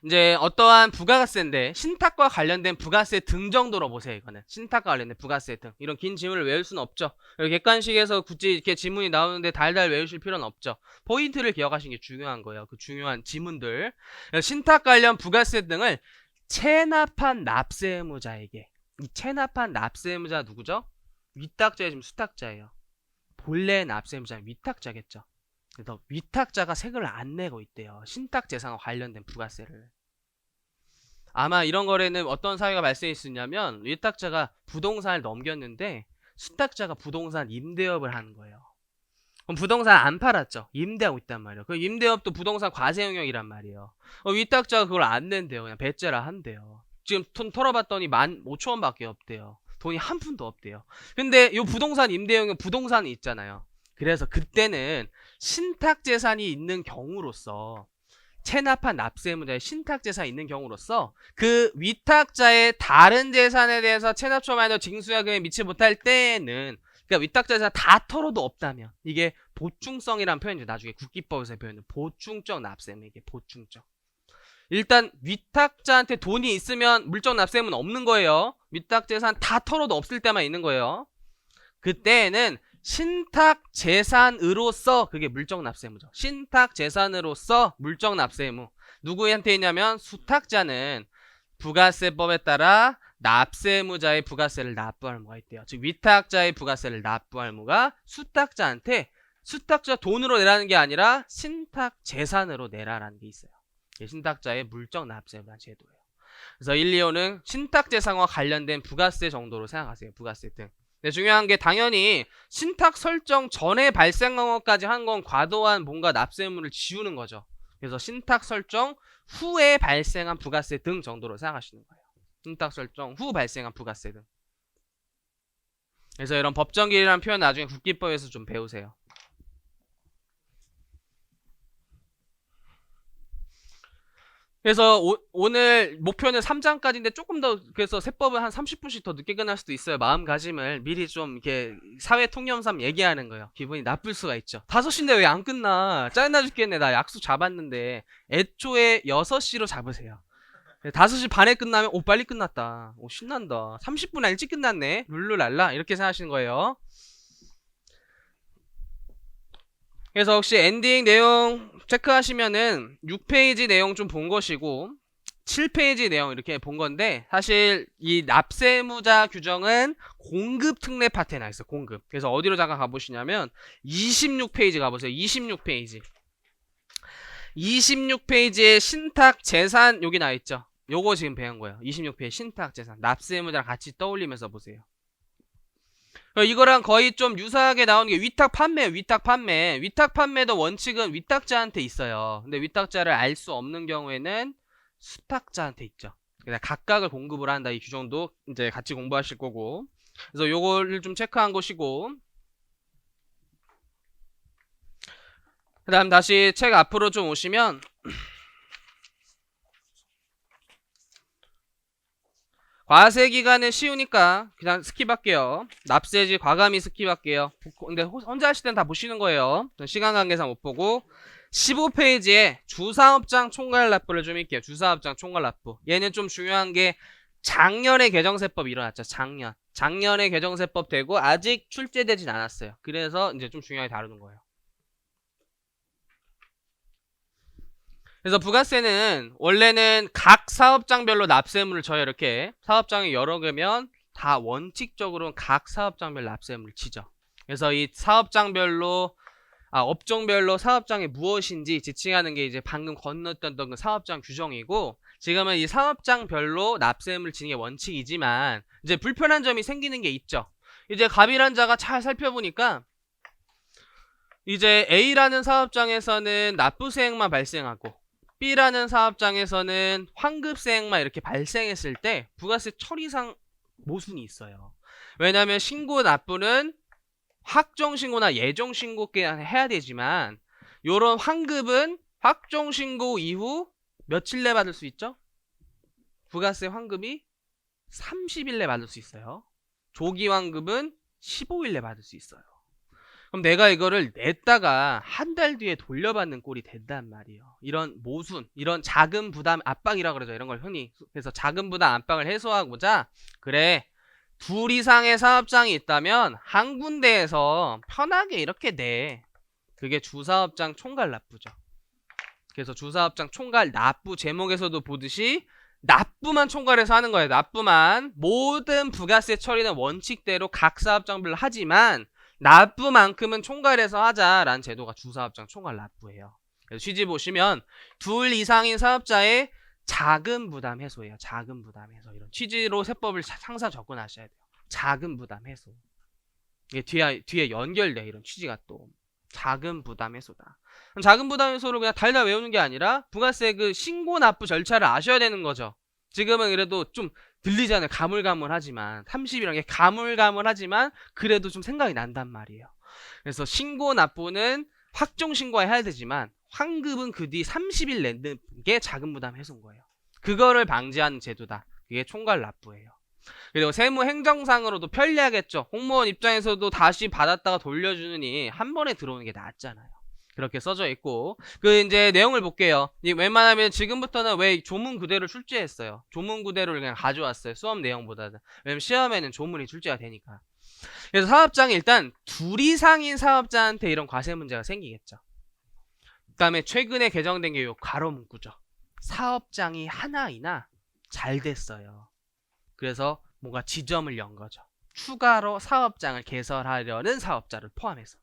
이제 어떠한 부가세인데 신탁과 관련된 부가세 등 정도로 보세요. 이거는 신탁과 관련된 부가세 등. 이런 긴 지문을 외울 수는 없죠. 객관식에서 굳이 이렇게 지문이 나오는데 달달 외우실 필요는 없죠. 포인트를 기억하시는 게 중요한 거예요. 그 중요한 지문들. 신탁 관련 부가세 등을 체납한 납세 의무자에게, 이 체납한 납세 의무자 누구죠? 위탁자에 지금 수탁자예요. 본래 납세 의무자는 위탁자겠죠. 그래서 위탁자가 세금을 안 내고 있대요. 신탁 재산과 관련된 부가세를. 아마 이런 거래는 어떤 사유가 발생할 수 있냐면 위탁자가 부동산을 넘겼는데 수탁자가 부동산 임대업을 하는 거예요. 그럼 부동산 안 팔았죠. 임대하고 있단 말이에요. 그 임대업도 부동산 과세 영역이란 말이에요. 위탁자가 그걸 안 낸대요. 그냥 배째라 한대요. 지금 돈 털어봤더니 15,000원밖에 없대요. 돈이 한 푼도 없대요. 근데 이 부동산 임대 영역 부동산이 있잖아요. 그래서 그때는 신탁재산이 있는 경우로서 체납한 납세의무자의 신탁재산이 있는 경우로서 그 위탁자의 다른 재산에 대해서 체납처분에도 징수야금에 미치지 못할 때에는, 그러니까 위탁자 재산 다 털어도 없다면, 이게 보충성이라는 표현이죠. 나중에 국기법에서 표현은 보충적 납세의무. 이게 보충적. 일단 위탁자한테 돈이 있으면 물적 납세의무는 없는 거예요. 위탁 재산 다 털어도 없을 때만 있는 거예요. 그때에는 신탁 재산으로서 그게 물적 납세의무죠. 신탁 재산으로서 물적 납세의무. 누구한테 있냐면 수탁자는 부가세법에 따라 납세의무자의 부가세를 납부할 의무가 있대요. 즉 위탁자의 부가세를 납부할 의무가 수탁자한테, 수탁자 돈으로 내라는 게 아니라 신탁 재산으로 내라라는 게 있어요. 신탁자의 물적 납세의무라는 제도예요. 그래서 1, 2호는 신탁 재산과 관련된 부가세 정도로 생각하세요. 부가세 등. 네, 중요한 게 당연히 신탁 설정 전에 발생한 것까지 한 건 과도한 뭔가 납세 의무를 지우는 거죠. 그래서 신탁 설정 후에 발생한 부가세 등 정도로 생각하시는 거예요. 신탁 설정 후 발생한 부가세 등. 그래서 이런 법정기일이라는 표현 나중에 국기법에서 좀 배우세요. 그래서 오늘 목표는 3장까지인데 조금 더, 그래서 세법은 한 30분씩 더 늦게 끝날 수도 있어요. 마음가짐을 미리 좀 이렇게 사회 통념삼 얘기하는 거예요. 기분이 나쁠 수가 있죠. 5시인데 왜 안 끝나? 짜증나 죽겠네. 나 약속 잡았는데. 애초에 6시로 잡으세요. 5시 반에 끝나면 오 빨리 끝났다. 오 신난다. 30분 일찍 끝났네. 룰루랄라 이렇게 생각하시는 거예요. 그래서 혹시 엔딩 내용 체크하시면은 6페이지 내용 좀 본 것이고 7페이지 내용 이렇게 본 건데, 사실 이 납세의무자 규정은 공급 특례 파트에 나 있어요. 공급. 그래서 어디로 잠깐 가보시냐면 26페이지 가보세요. 26페이지. 26페이지에 신탁 재산 여기 나 있죠. 요거 지금 배운 거예요. 26페이지 신탁 재산. 납세의무자랑 같이 떠올리면서 보세요. 이거랑 거의 좀 유사하게 나오는 게 위탁 판매예요. 위탁 판매. 위탁 판매도 원칙은 위탁자한테 있어요. 근데 위탁자를 알 수 없는 경우에는 수탁자한테 있죠. 그냥 각각을 공급을 한다. 이 규정도 이제 같이 공부하실 거고. 그래서 요거를 좀 체크한 것이고. 그 다음 다시 책 앞으로 좀 오시면 과세기간은 쉬우니까 그냥 스킵할게요. 납세지 과감히 스킵할게요. 근데 혼자 하실 땐 다 보시는 거예요. 시간 관계상 못 보고. 15페이지에 주사업장 총괄 납부를 좀 할게요. 주사업장 총괄 납부. 얘는 좀 중요한 게 작년에 개정세법 일어났죠. 작년에 개정세법 되고 아직 출제되진 않았어요. 그래서 이제 좀 중요하게 다루는 거예요. 그래서 부가세는 원래는 각 사업장별로 납세의무를 져요. 이렇게 사업장이 여러 개면 다 원칙적으로는 각 사업장별 납세의무를 지죠. 그래서 이 사업장별로 업종별로 사업장이 무엇인지 지칭하는 게 이제 방금 건넜던 그 사업장 규정이고, 지금은 이 사업장별로 납세의무를 지는 게 원칙이지만 이제 불편한 점이 생기는 게 있죠. 이제 갑일환자가 잘 살펴보니까 이제 A라는 사업장에서는 납부세액만 발생하고 B라는 사업장에서는 환급세액만 이렇게 발생했을 때 부가세 처리상 모순이 있어요. 왜냐하면 신고 납부는 확정신고나 예정신고께 해야 되지만 요런 환급은 확정신고 이후 며칠 내 받을 수 있죠? 부가세 환급이 30일 내 받을 수 있어요. 조기 환급은 15일 내 받을 수 있어요. 그럼 내가 이거를 냈다가 한 달 뒤에 돌려받는 꼴이 된단 말이에요. 이런 모순, 이런 작은 부담 압박이라고 그러죠. 이런 걸 흔히. 그래서 작은 부담 압박을 해소하고자, 그래, 둘 이상의 사업장이 있다면 한 군데에서 편하게 이렇게 내. 그게 주사업장 총괄 납부죠. 그래서 주사업장 총괄 납부 제목에서도 보듯이 납부만 총괄해서 하는 거예요. 납부만. 모든 부가세 처리는 원칙대로 각 사업장별로 하지만 납부만큼은 총괄해서 하자라는 제도가 주사업장 총괄 납부예요. 그래서 취지 보시면 둘 이상인 사업자의 작은 부담 해소예요. 작은 부담 해소. 이런 취지로 세법을 항상 접근하셔야 돼요. 작은 부담 해소. 이게 뒤에 연결돼. 이런 취지가 또. 작은 부담 해소다. 작은 부담 해소를 그냥 달달 외우는 게 아니라 부가세 그 신고 납부 절차를 아셔야 되는 거죠. 지금은 그래도 좀 들리잖아요. 가물가물하지만 30이라는 게 가물가물하지만 그래도 좀 생각이 난단 말이에요. 그래서 신고 납부는 확정 신고해야 되지만 환급은 그 뒤 30일 내는 게 작은 부담 해소인 거예요. 그거를 방지하는 제도다. 그게 총괄 납부예요. 그리고 세무 행정상으로도 편리하겠죠. 공무원 입장에서도 다시 받았다가 돌려주느니 한 번에 들어오는 게 낫잖아요. 그렇게 써져 있고, 그 이제 내용을 볼게요. 웬만하면 지금부터는 왜 조문 그대로 출제했어요. 조문 그대로를 그냥 가져왔어요. 수업 내용보다는. 왜냐면 시험에는 조문이 출제가 되니까. 그래서 사업장이 일단 둘 이상인 사업자한테 이런 과세 문제가 생기겠죠. 그 다음에 최근에 개정된 게 요 괄호 문구죠. 사업장이 하나이나 잘 됐어요. 그래서 뭔가 지점을 연 거죠. 추가로 사업장을 개설하려는 사업자를 포함해서.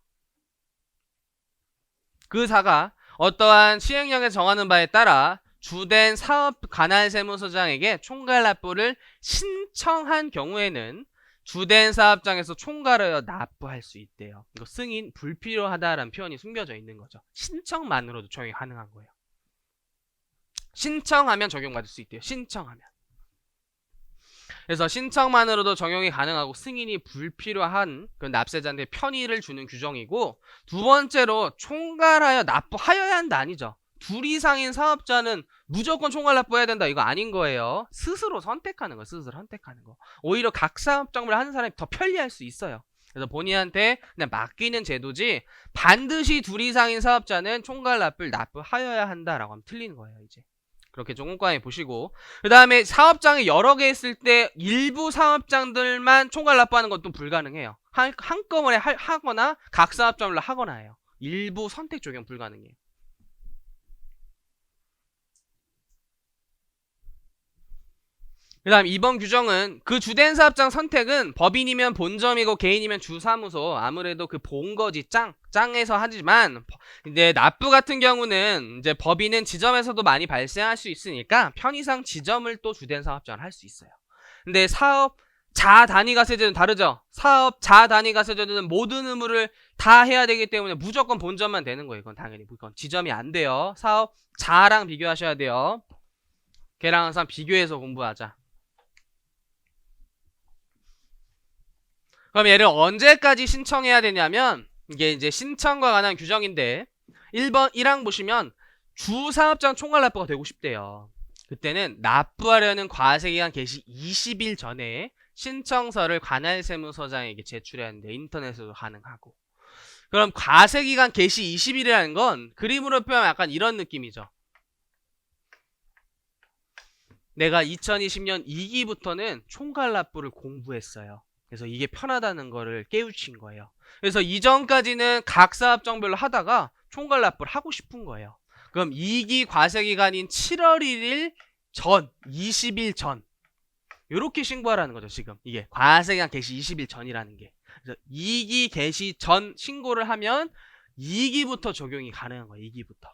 그 사가 어떠한 시행령에 정하는 바에 따라 주된 사업 관할 세무서장에게 총괄 납부를 신청한 경우에는 주된 사업장에서 총괄하여 납부할 수 있대요. 이거 승인 불필요하다라는 표현이 숨겨져 있는 거죠. 신청만으로도 적용이 가능한 거예요. 신청하면 적용받을 수 있대요. 신청하면. 그래서 신청만으로도 적용이 가능하고 승인이 불필요한 그 납세자한테 편의를 주는 규정이고, 두 번째로 총괄하여 납부하여야 한다 아니죠. 둘 이상인 사업자는 무조건 총괄 납부해야 된다 이거 아닌 거예요. 스스로 선택하는 거, 스스로 선택하는 거. 오히려 각 사업장별 하는 사람이 더 편리할 수 있어요. 그래서 본인한테 그냥 맡기는 제도지 반드시 둘 이상인 사업자는 총괄 납부를 납부하여야 한다라고 하면 틀리는 거예요. 이제 그렇게 좀 꼼꼼히 보시고, 그 다음에 사업장이 여러 개 있을 때 일부 사업장들만 총괄 납부하는 것도 불가능해요. 한꺼번에 하거나 각 사업장별로 하거나 해요. 일부 선택 적용 불가능해요. 그 다음 이번 규정은 그 주된 사업장 선택은 법인이면 본점이고 개인이면 주사무소, 아무래도 그 본거지 짱에서 하지만 이제 납부 같은 경우는 이제 법인은 지점에서도 많이 발생할 수 있으니까 편의상 지점을 또 주된 사업장을 할 수 있어요. 근데 사업자 단위과세제는 다르죠. 사업자 단위과세제는 모든 의무를 다 해야 되기 때문에 무조건 본점만 되는 거예요. 이건 당연히 이건 지점이 안 돼요. 사업자랑 비교하셔야 돼요. 걔랑 항상 비교해서 공부하자. 그럼 얘를 언제까지 신청해야 되냐면, 이게 이제 신청과 관한 규정인데 1번 1항 보시면 주사업장 총괄 납부가 되고 싶대요. 그때는 납부하려는 과세기간 개시 20일 전에 신청서를 관할 세무서장에게 제출해야 하는데 인터넷으로 가능하고, 그럼 과세기간 개시 20일이라는 건 그림으로 표현하면 약간 이런 느낌이죠. 내가 2020년 2기부터는 총괄 납부를 공부했어요. 그래서 이게 편하다는 거를 깨우친 거예요. 그래서 이전까지는 각 사업장별로 하다가 총괄 납부를 하고 싶은 거예요. 그럼 2기 과세기간인 7월 1일 전, 20일 전 요렇게 신고하라는 거죠. 지금 이게 과세기간 개시 20일 전이라는 게. 그래서 2기 개시 전 신고를 하면 2기부터 적용이 가능한 거예요. 2기부터.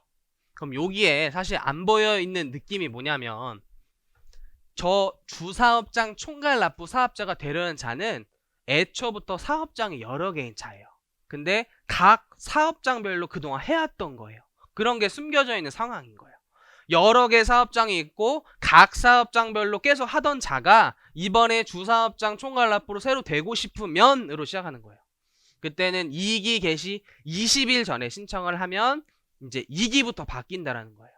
그럼 여기에 사실 안 보여 있는 느낌이 뭐냐면, 저 주사업장 총괄 납부 사업자가 되려는 자는 애초부터 사업장이 여러 개인 자예요. 근데 각 사업장별로 그동안 해왔던 거예요. 그런 게 숨겨져 있는 상황인 거예요. 여러 개 사업장이 있고 각 사업장별로 계속 하던 자가 이번에 주사업장 총괄 납부로 새로 되고 싶으면으로 시작하는 거예요. 그때는 2기 개시 20일 전에 신청을 하면 이제 2기부터 바뀐다라는 거예요.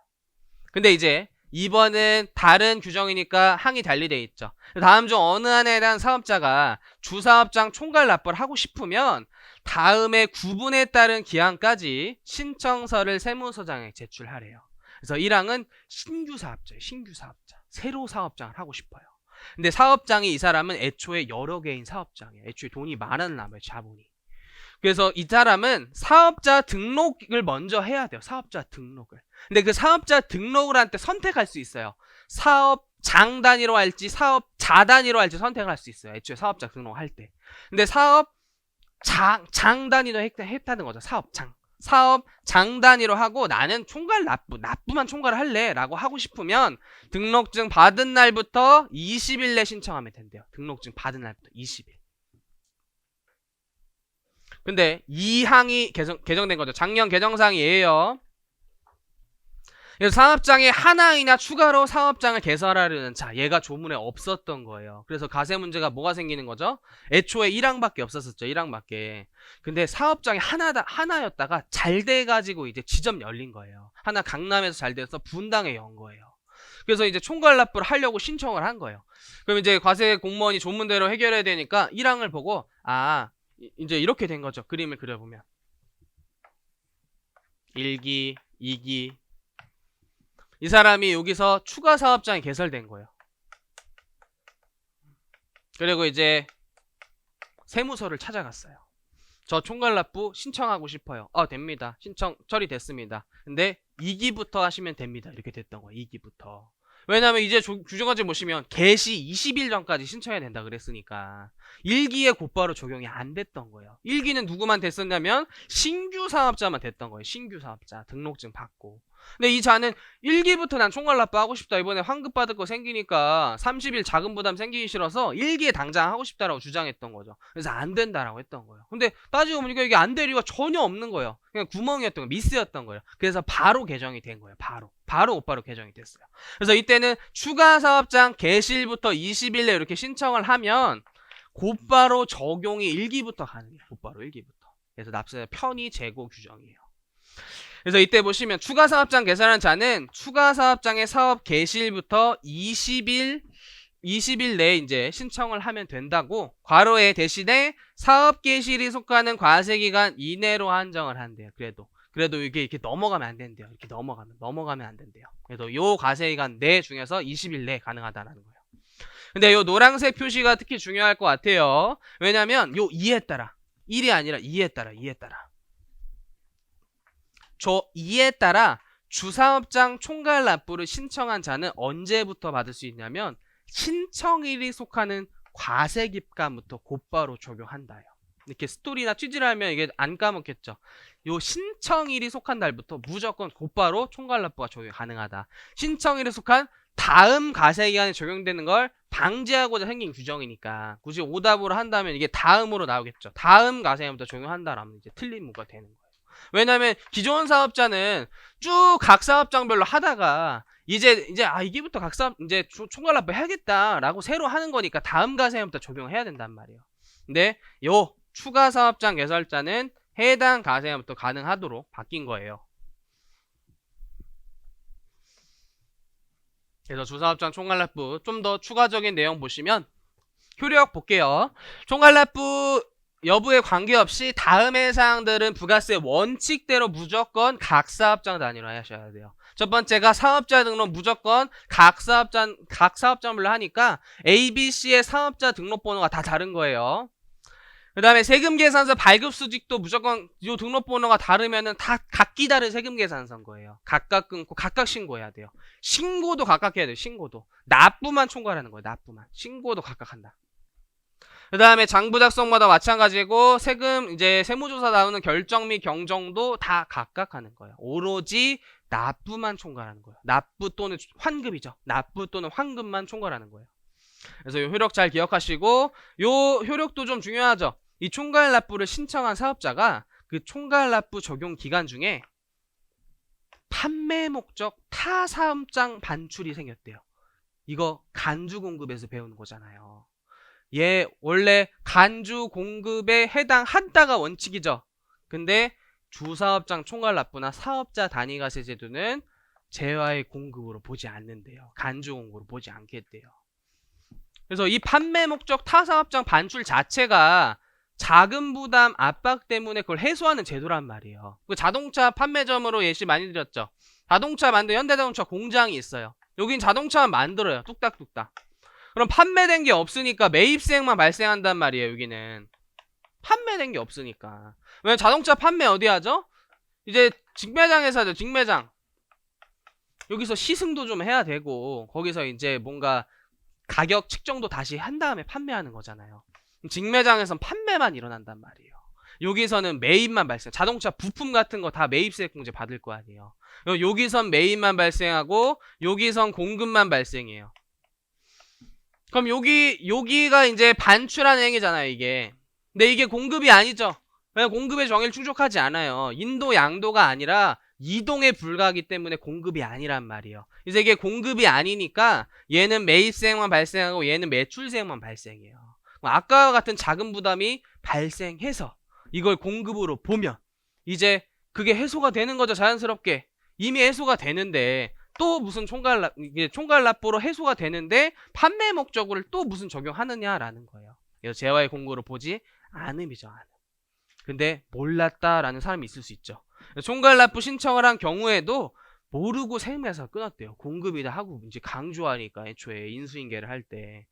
근데 이제 이번은 다른 규정이니까 항이 달리 돼 있죠. 다음 중 어느 한에 대한 사업자가 주사업장 총괄 납부를 하고 싶으면 다음에 구분에 따른 기한까지 신청서를 세무서장에 제출하래요. 그래서 1항은 신규 사업자예요. 신규 사업자. 새로 사업장을 하고 싶어요. 근데 사업장이 이 사람은 애초에 여러 개인 사업장이에요. 애초에 돈이 많았나 봐요. 자본이. 그래서 이 사람은 사업자 등록을 먼저 해야 돼요. 사업자 등록을. 근데 그 사업자 등록을 할 때 선택할 수 있어요. 사업장 단위로 할지 사업자 단위로 할지 선택을 할 수 있어요. 애초에 사업자 등록할 때. 근데 장 단위로 했다는 거죠. 사업장 단위로 하고 나는 총괄 납부만 총괄을 할래 라고 하고 싶으면 등록증 받은 날부터 20일 내 신청하면 된대요. 등록증 받은 날부터 20일. 근데 이 항이 개정된 거죠. 작년 개정사항이에요. 그래서 사업장에 하나이나 추가로 사업장을 개설하려는 얘가 조문에 없었던 거예요. 그래서 가세 문제가 뭐가 생기는 거죠? 애초에 1항밖에 없었었죠. 1항밖에. 근데 사업장이 하나였다가 잘 돼가지고 이제 지점 열린 거예요. 하나 강남에서 잘 돼서 분당에 연 거예요. 그래서 이제 총괄 납부를 하려고 신청을 한 거예요. 그럼 이제 과세 공무원이 조문대로 해결해야 되니까 1항을 보고 이제 이렇게 된 거죠. 그림을 그려보면 1기, 2기 이 사람이 여기서 추가 사업장이 개설된 거예요. 그리고 이제 세무서를 찾아갔어요. 저 총괄납부 신청하고 싶어요. 됩니다. 신청 처리됐습니다. 근데 2기부터 하시면 됩니다. 이렇게 됐던 거예요. 2기부터. 왜냐면 이제 규정까지 보시면 개시 20일 전까지 신청해야 된다 그랬으니까 1기에 곧바로 적용이 안 됐던 거예요. 1기는 누구만 됐었냐면 신규 사업자만 됐던 거예요. 신규 사업자 등록증 받고. 근데 이 자는 1기부터 난 총괄납부 하고 싶다. 이번에 환급 받을 거 생기니까 30일 자금 부담 생기기 싫어서 1기에 당장 하고 싶다라고 주장했던 거죠. 그래서 안 된다라고 했던 거예요. 근데 따지고 보니까 이게 안 될 이유가 전혀 없는 거예요. 그냥 구멍이었던 거예요. 미스였던 거예요. 그래서 바로 개정이 된 거예요. 바로 개정이 됐어요. 그래서 이때는 추가 사업장 개시일부터 20일 내에 이렇게 신청을 하면 곧바로 적용이 1기부터 가능해요. 곧바로 1기부터. 그래서 납세자 편의 재고 규정이에요. 그래서 이때 보시면 추가 사업장 개설한 자는 추가 사업장의 사업 개시일부터 20일 내에 이제 신청을 하면 된다고 괄호에 대신에 사업 개시일이 속하는 과세 기간 이내로 한정을 한대요. 그래도 이게 이렇게 넘어가면 안 된대요. 이렇게 넘어가면 안 된대요. 그래도 요 과세 기간 내 중에서 20일 내에 가능하다는 거예요. 근데 요 노란색 표시가 특히 중요할 것 같아요. 왜냐면 요 2에 따라 1이 아니라 2에 따라 저 2에 따라 주사업장 총괄 납부를 신청한 자는 언제부터 받을 수 있냐면 신청일이 속하는 과세 기간부터 곧바로 적용한다요. 이렇게 스토리나 취지를 하면 이게 안 까먹겠죠. 요 신청일이 속한 날부터 무조건 곧바로 총괄 납부가 적용이 가능하다. 신청일에 속한 다음 과세 기간에 적용되는 걸 방지하고자 생긴 규정이니까 굳이 오답으로 한다면 이게 다음으로 나오겠죠. 다음 과세기간부터 적용한다라면 이제 틀린 무가 되는 거예요. 왜냐면 기존 사업자는 쭉 각 사업장별로 하다가 이제 이게부터 각 사업 이제 총괄 납부 해야겠다라고 새로 하는 거니까 다음 과세기간부터 적용해야 된단 말이에요. 근데 요 추가 사업장 개설자는 해당 과세기간부터 가능하도록 바뀐 거예요. 그래서 주사업장 총괄 납부 좀 더 추가적인 내용 보시면 효력 볼게요. 총괄 납부 여부에 관계없이 다음의 사항들은 부가세 원칙대로 무조건 각 사업장 단위로 하셔야 돼요. 첫 번째가 사업자 등록 무조건 각 사업장별로 하니까 ABC의 사업자 등록번호가 다 다른 거예요. 그 다음에 세금계산서 발급수직도 무조건 이 등록번호가 다르면은 다 각기 다른 세금계산서인 거예요. 각각 끊고 각각 신고해야 돼요. 신고도 각각 해야 돼요. 신고도. 납부만 총괄하는 거예요. 납부만. 신고도 각각 한다. 그 다음에 장부 작성마다 마찬가지고 세금 이제 세무조사 나오는 결정 및 경정도 다 각각 하는 거예요. 오로지 납부만 총괄하는 거예요. 납부 또는 환급이죠. 납부 또는 환급만 총괄하는 거예요. 그래서 이 효력 잘 기억하시고 요 효력도 좀 중요하죠. 이 총괄 납부를 신청한 사업자가 그 총괄 납부 적용 기간 중에 판매 목적 타 사업장 반출이 생겼대요. 이거 간주 공급에서 배우는 거잖아요. 얘 원래 간주 공급에 해당한다가 원칙이죠. 근데 주사업장 총괄 납부나 사업자 단위과세 제도는 재화의 공급으로 보지 않는데요. 간주 공급으로 보지 않겠대요. 그래서 이 판매 목적 타 사업장 반출 자체가 자금 부담 압박 때문에 그걸 해소하는 제도란 말이에요. 그 자동차 판매점으로 예시 많이 드렸죠. 자동차 만든 현대자동차 공장이 있어요. 여긴 자동차만 만들어요. 뚝딱뚝딱. 그럼 판매된 게 없으니까 매입수액만 발생한단 말이에요. 여기는 판매된 게 없으니까. 왜냐면 자동차 판매 어디 하죠? 이제 직매장에서 하죠. 직매장. 여기서 시승도 좀 해야 되고 거기서 이제 뭔가 가격 측정도 다시 한 다음에 판매하는 거잖아요. 직매장에선 판매만 일어난단 말이에요. 여기서는 매입만 발생. 자동차 부품 같은 거 다 매입세액 공제 받을 거 아니에요. 여기선 매입만 발생하고 여기선 공급만 발생해요. 그럼 여기가 이제 반출하는 행위잖아요, 이게. 근데 이게 공급이 아니죠. 왜냐면 공급의 정의를 충족하지 않아요. 인도 양도가 아니라 이동에 불과하기 때문에 공급이 아니란 말이에요. 그래서 이게 공급이 아니니까 얘는 매입세액만 발생하고 얘는 매출세액만 발생해요. 아까와 같은 자금 부담이 발생해서 이걸 공급으로 보면 이제 그게 해소가 되는 거죠. 자연스럽게. 이미 해소가 되는데 또 무슨 총괄납부로 해소가 되는데 판매 목적으로 또 무슨 적용하느냐라는 거예요. 그래서 재화의 공고를 보지 않음이죠. 않음. 근데 몰랐다라는 사람이 있을 수 있죠. 총괄납부 신청을 한 경우에도 모르고 세금계산 끊었대요. 공급이다 하고 이제 강조하니까 애초에 인수인계를 할 때.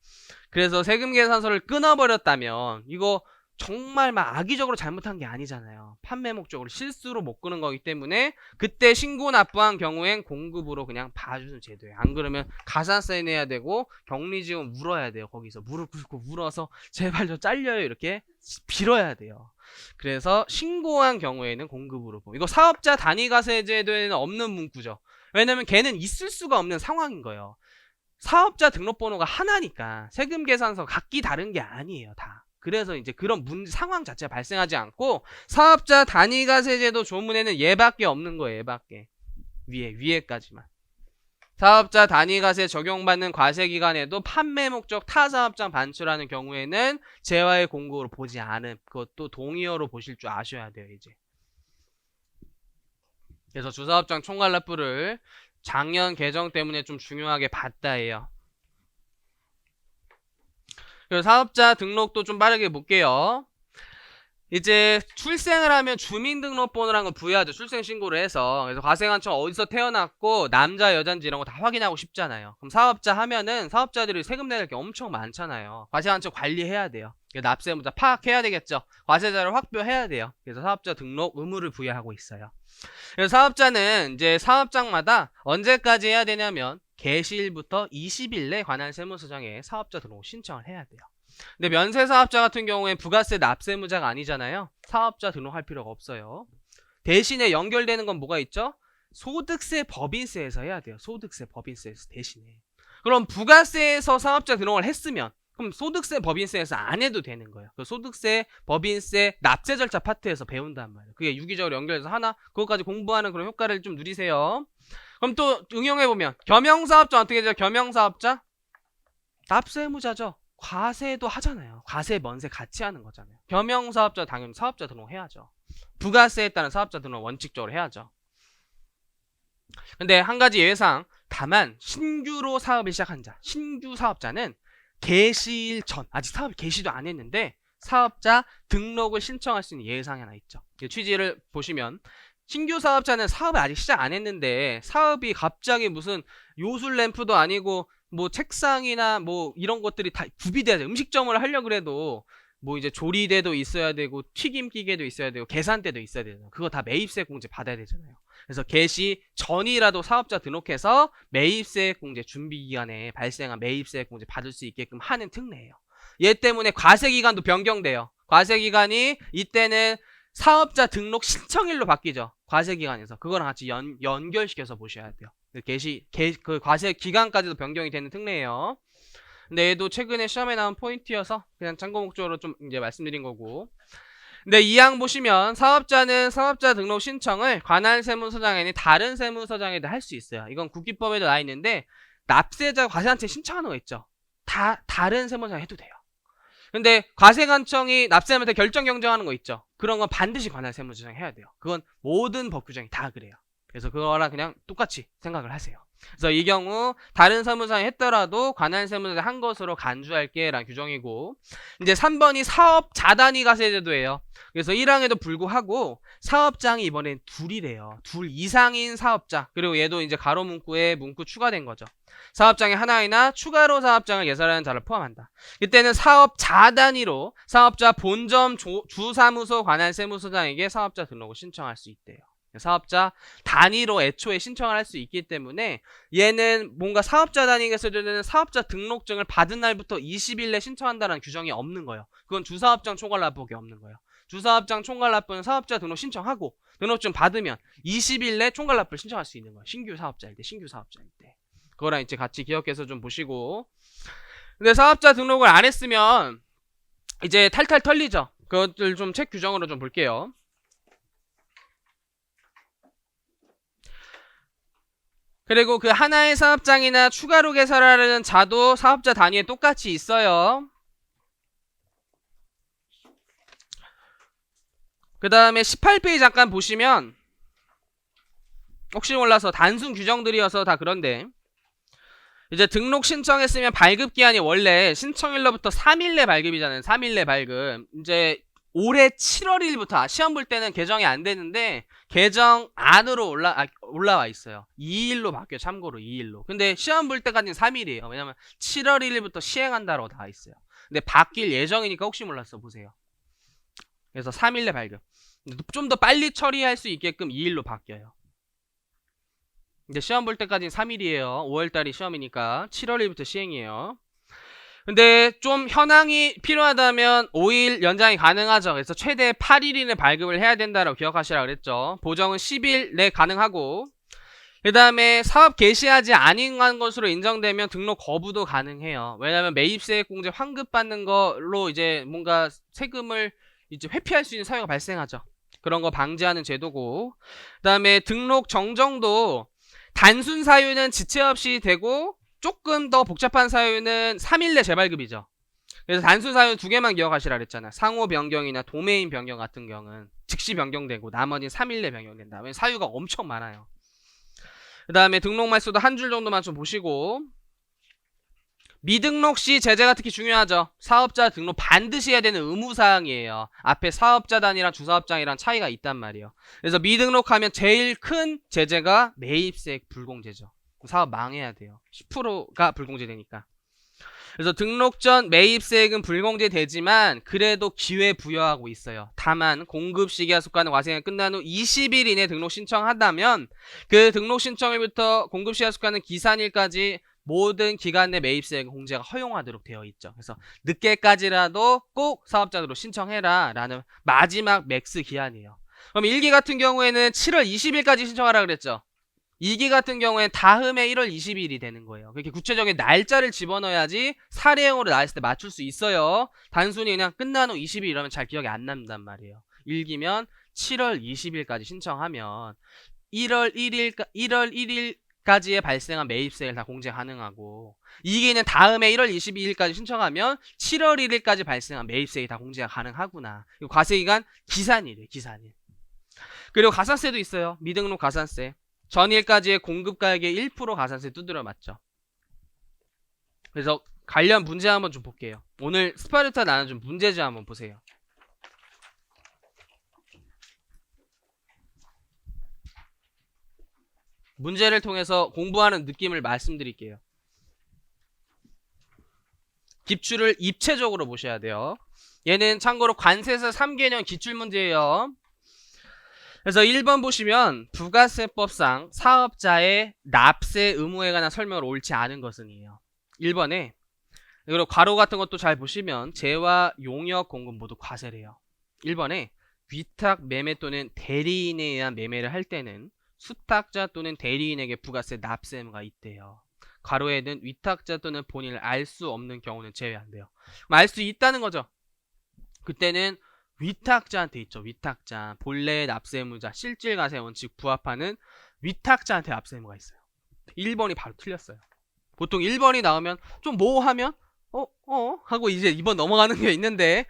그래서 세금계산서를 끊어버렸다면 이거 정말 막 악의적으로 잘못한 게 아니잖아요. 판매 목적으로 실수로 못 끄는 거기 때문에 그때 신고 납부한 경우엔 공급으로 그냥 봐주는 제도예요. 안 그러면 가산세 내야 되고 격리지원 물어야 돼요. 거기서 무릎 꿇고 물어서 제발 저 잘려요 이렇게 빌어야 돼요. 그래서 신고한 경우에는 공급으로 보고 이거 사업자 단위과세제도에는 없는 문구죠. 왜냐면 걔는 있을 수가 없는 상황인 거예요. 사업자 등록번호가 하나니까 세금계산서 각기 다른 게 아니에요. 다. 그래서 이제 그런 상황 자체가 발생하지 않고 사업자 단위과세제도 조문에는 얘밖에 없는 거예요. 얘밖에. 위에까지만. 사업자 단위과세 적용받는 과세기간에도 판매 목적 타사업장 반출하는 경우에는 재화의 공고로 보지 않음. 그것도 동의어로 보실 줄 아셔야 돼요. 이제. 그래서 주사업장 총괄납부를 작년 개정 때문에 좀 중요하게 봤다예요. 그리고 사업자 등록도 좀 빠르게 볼게요. 이제 출생을 하면 주민등록번호라는 걸 부여하죠. 출생신고를 해서. 그래서 과세관청 어디서 태어났고 남자 여자인지 이런 거 다 확인하고 싶잖아요. 그럼 사업자 하면은 사업자들이 세금 내야 될 게 엄청 많잖아요. 과세관청 관리해야 돼요. 납세의무자 파악해야 되겠죠. 과세자를 확보해야 돼요. 그래서 사업자 등록 의무를 부여하고 있어요. 그래서 사업자는 이제 사업장마다 언제까지 해야 되냐면 개시일부터 20일 내 관할 세무서장에 사업자 등록 신청을 해야 돼요. 근데 면세사업자 같은 경우에 부가세 납세의무자가 아니잖아요. 사업자 등록할 필요가 없어요. 대신에 연결되는 건 뭐가 있죠? 소득세 법인세에서 해야 돼요. 소득세 법인세에서 대신에. 그럼 부가세에서 사업자 등록을 했으면 그럼 소득세 법인세에서 안 해도 되는 거예요. 그 소득세 법인세 납세 절차 파트에서 배운단 말이에요. 그게 유기적으로 연결해서 하나 그것까지 공부하는 그런 효과를 좀 누리세요. 그럼 또 응용해보면 겸용사업자 어떻게 되죠? 겸용사업자 납세의무자죠. 과세도 하잖아요. 과세 면세 같이 하는 거잖아요. 겸용사업자 당연히 사업자 등록해야죠. 부가세에 따른 사업자 등록 원칙적으로 해야죠. 근데 한 가지 예외상 다만 신규로 사업을 시작한 자 신규 사업자는 개시일 전 아직 사업이 개시도 안 했는데 사업자 등록을 신청할 수 있는 예외상이 하나 있죠. 취지를 보시면 신규 사업자는 사업을 아직 시작 안 했는데 사업이 갑자기 무슨 요술 램프도 아니고 뭐 책상이나 뭐 이런 것들이 다 구비돼야 돼. 음식점을 하려고 그래도 뭐 이제 조리대도 있어야 되고 튀김기계도 있어야 되고 계산대도 있어야 되잖아요. 그거 다 매입세 공제 받아야 되잖아요. 그래서 개시 전이라도 사업자 등록해서 매입세 공제 준비 기간에 발생한 매입세 공제 받을 수 있게끔 하는 특례예요. 얘 때문에 과세 기간도 변경돼요. 과세 기간이 이때는 사업자 등록 신청일로 바뀌죠. 과세 기간에서 그거랑 같이 연결시켜서 보셔야 돼요. 그 과세 기간까지도 변경이 되는 특례예요. 근데 얘도 최근에 시험에 나온 포인트여서 그냥 참고 목적으로 좀 이제 말씀드린 거고. 근데 이 항 보시면 사업자는 사업자 등록 신청을 관할 세무서장이 다른 세무서장에도 할 수 있어요. 이건 국기법에도 나와 있는데 납세자 과세관청에 신청하는 거 있죠. 다른 세무서장 해도 돼요. 근데 과세관청이 납세자한테 결정 경정하는 거 있죠. 그런 건 반드시 관할 세무서장 해야 돼요. 그건 모든 법 규정이 다 그래요. 그래서 그거랑 그냥 똑같이 생각을 하세요. 그래서 이 경우 다른 세무사에 했더라도 관할 세무사에 한 것으로 간주할게 라는 규정이고, 이제 3번이 사업자 단위 과세제도예요. 그래서 1항에도 불구하고 사업장이 이번엔 둘이래요. 둘 이상인 사업자. 그리고 얘도 이제 가로 문구에 문구 추가된 거죠. 사업장이 하나이나 추가로 사업장을 개설하는 자를 포함한다. 이때는 사업자 단위로 사업자 본점 주사무소 관할 세무서장에게 사업자 등록을 신청할 수 있대요. 사업자 단위로 애초에 신청을 할 수 있기 때문에 얘는 뭔가 사업자 단위에서는 사업자 등록증을 받은 날부터 20일 내 신청한다는 규정이 없는 거예요. 그건 주사업장 총괄납부에 없는 거예요. 주사업장 총괄납부는 사업자 등록 신청하고 등록증 받으면 20일 내 총괄납부를 신청할 수 있는 거예요. 신규 사업자일 때. 그거랑 이제 같이 기억해서 좀 보시고. 근데 사업자 등록을 안 했으면 이제 탈탈 털리죠. 그것들 좀 책 규정으로 좀 볼게요. 그리고 그 하나의 사업장이나 추가로 개설하려는 자도 사업자 단위에 똑같이 있어요. 그 다음에 18페이지 잠깐 보시면, 혹시 몰라서 단순 규정들이어서 다 그런데, 이제 등록 신청했으면 발급기한이 원래 신청일로부터 3일 내 발급이잖아요. 3일 내 발급. 이제 올해 7월 1일부터 시험 볼 때는 개정이 안 되는데 개정 안으로 올라와 있어요. 2일로 바뀌어요. 참고로 2일로. 근데 시험 볼 때까지는 3일이에요. 왜냐면 7월 1일부터 시행한다고 다 있어요. 근데 바뀔 예정이니까 혹시 몰랐어 보세요. 그래서 3일 내 발급. 좀 더 빨리 처리할 수 있게끔 2일로 바뀌어요. 근데 시험 볼 때까지는 3일이에요. 5월달이 시험이니까 7월 1일부터 시행이에요. 근데 좀 현황이 필요하다면 5일 연장이 가능하죠. 그래서 최대 8일 이내 발급을 해야 된다고 기억하시라 그랬죠. 보정은 10일 내 가능하고, 그 다음에 사업 개시하지 아닌 것으로 인정되면 등록 거부도 가능해요. 왜냐면 매입세액공제 환급받는 걸로 이제 뭔가 세금을 이제 회피할 수 있는 사유가 발생하죠. 그런 거 방지하는 제도고, 그 다음에 등록 정정도 단순 사유는 지체 없이 되고 조금 더 복잡한 사유는 3일 내 재발급이죠. 그래서 단순 사유 2개만 기억하시라 그랬잖아. 상호 변경이나 도메인 변경 같은 경우는 즉시 변경되고 나머지는 3일 내 변경된다. 왜냐면 사유가 엄청 많아요. 그 다음에 등록 말수도 한 줄 정도만 좀 보시고, 미등록 시 제재가 특히 중요하죠. 사업자 등록 반드시 해야 되는 의무사항이에요. 앞에 사업자단이랑 주사업장이랑 차이가 있단 말이에요. 그래서 미등록하면 제일 큰 제재가 매입세액 불공제죠. 사업 망해야 돼요. 10%가 불공제 되니까. 그래서 등록 전 매입세액은 불공제 되지만 그래도 기회 부여하고 있어요. 다만 공급 시기와 속하는 과세가 끝난 후 20일 이내 등록 신청한다면 그 등록 신청일부터 공급 시기와 속하는 기산일까지 모든 기간 내 매입세액 공제가 허용하도록 되어 있죠. 그래서 늦게까지라도 꼭 사업자로 신청해라 라는 마지막 맥스 기한이에요. 그럼 1기 같은 경우에는 7월 20일까지 신청하라 그랬죠. 2기 같은 경우엔 다음해 1월 20일이 되는 거예요. 그렇게 구체적인 날짜를 집어넣어야지 사례형으로 나왔을 때 맞출 수 있어요. 단순히 그냥 끝난 후 20일 이러면 잘 기억이 안 난단 말이에요. 1기면 7월 20일까지 신청하면 1월 1일까지에 발생한 매입세액을 다 공제 가능하고, 2기는 다음에 1월 22일까지 신청하면 7월 1일까지 발생한 매입세액이 다 공제가 가능하구나. 과세기간 기산일이에요. 기산일. 그리고 가산세도 있어요. 미등록 가산세. 전일까지의 공급가액의 1% 가산세 두드려 맞죠. 그래서 관련 문제 한번 좀 볼게요. 오늘 스파르타 나눠준 문제지 한번 보세요. 문제를 통해서 공부하는 느낌을 말씀드릴게요. 기출을 입체적으로 보셔야 돼요. 얘는 참고로 관세사 3개년 기출문제예요. 그래서 1번 보시면 부가세법상 사업자의 납세 의무에 관한 설명을 옳지 않은 것은 이에요. 1번에, 그리고 괄호 같은 것도 잘 보시면 재와 용역 공급 모두 과세래요. 1번에 위탁 매매 또는 대리인에 의한 매매를 할 때는 수탁자 또는 대리인에게 부가세 납세 의무가 있대요. 괄호에는 위탁자 또는 본인을 알 수 없는 경우는 제외한대요. 알 수 있다는 거죠. 그때는 위탁자한테 있죠. 위탁자. 본래의 납세의무자 실질과세 원칙 부합하는 위탁자한테 납세의무가 있어요. 1번이 바로 틀렸어요. 보통 1번이 나오면 좀 뭐 하면 하고 이제 2번 넘어가는 게 있는데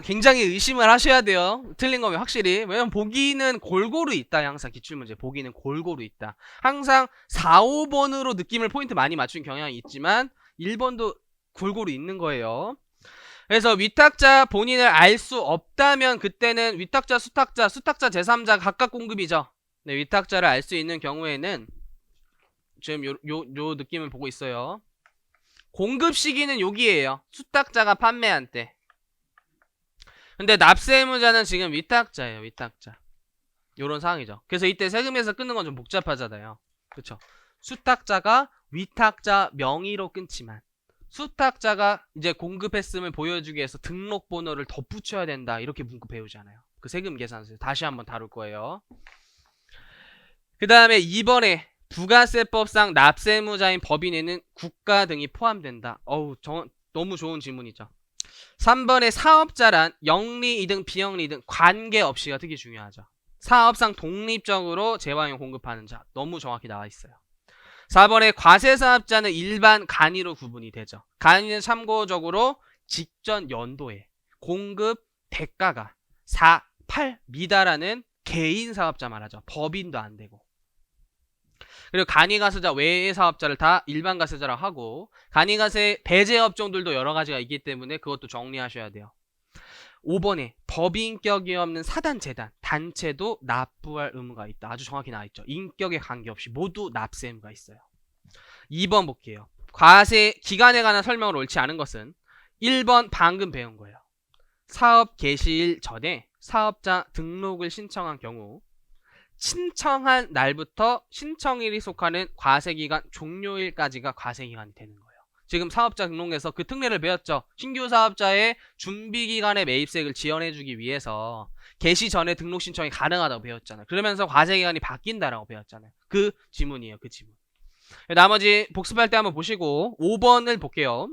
굉장히 의심을 하셔야 돼요. 틀린 거면 확실히. 왜냐면 보기는 골고루 있다. 항상 기출문제 보기는 골고루 있다. 항상 4, 5번으로 느낌을 포인트 많이 맞춘 경향이 있지만 1번도 골고루 있는 거예요. 그래서 위탁자 본인을 알 수 없다면 그때는 위탁자, 수탁자, 수탁자 제3자 각각 공급이죠. 네, 위탁자를 알 수 있는 경우에는 지금 요 느낌을 보고 있어요. 공급 시기는 여기에요. 수탁자가 판매한 때. 근데 납세의무자는 지금 위탁자예요. 위탁자. 요런 상황이죠. 그래서 이때 세금에서 끊는 건 좀 복잡하잖아요. 그쵸? 수탁자가 위탁자 명의로 끊지만 수탁자가 이제 공급했음을 보여주기 위해서 등록번호를 덧붙여야 된다. 이렇게 문구 배우잖아요. 그 세금 계산서 다시 한번 다룰 거예요. 그 다음에 2번에 부가세법상 납세의무자인 법인에는 국가 등이 포함된다. 어우, 너무 좋은 질문이죠. 3번에 사업자란 영리이든 비영리이든 관계없이가 되게 중요하죠. 사업상 독립적으로 재화용 공급하는 자. 너무 정확히 나와 있어요. 4번에 과세사업자는 일반 간이로 구분이 되죠. 간이는 참고적으로 직전 연도에 공급 대가가 4, 8 미달하는 개인 사업자 말하죠. 법인도 안 되고. 그리고 간이가세자 외의 사업자를 다 일반 가세자라고 하고 간이가세 배제 업종들도 여러 가지가 있기 때문에 그것도 정리하셔야 돼요. 5번에 법인격이 없는 사단, 재단, 단체도 납부할 의무가 있다. 아주 정확히 나와있죠. 인격에 관계없이 모두 납세 의무가 있어요. 2번 볼게요. 과세 기간에 관한 설명을 옳지 않은 것은 1번 방금 배운 거예요. 사업 개시일 전에 사업자 등록을 신청한 경우 신청한 날부터 신청일이 속하는 과세기간 종료일까지가 과세기간이 되는 거예요. 지금 사업자 등록에서 그 특례를 배웠죠. 신규 사업자의 준비기간의 매입세액을 지원해주기 위해서 개시 전에 등록 신청이 가능하다고 배웠잖아요. 그러면서 과세기간이 바뀐다라고 배웠잖아요. 그 지문이에요. 그 지문. 나머지 복습할 때 한번 보시고 5번을 볼게요.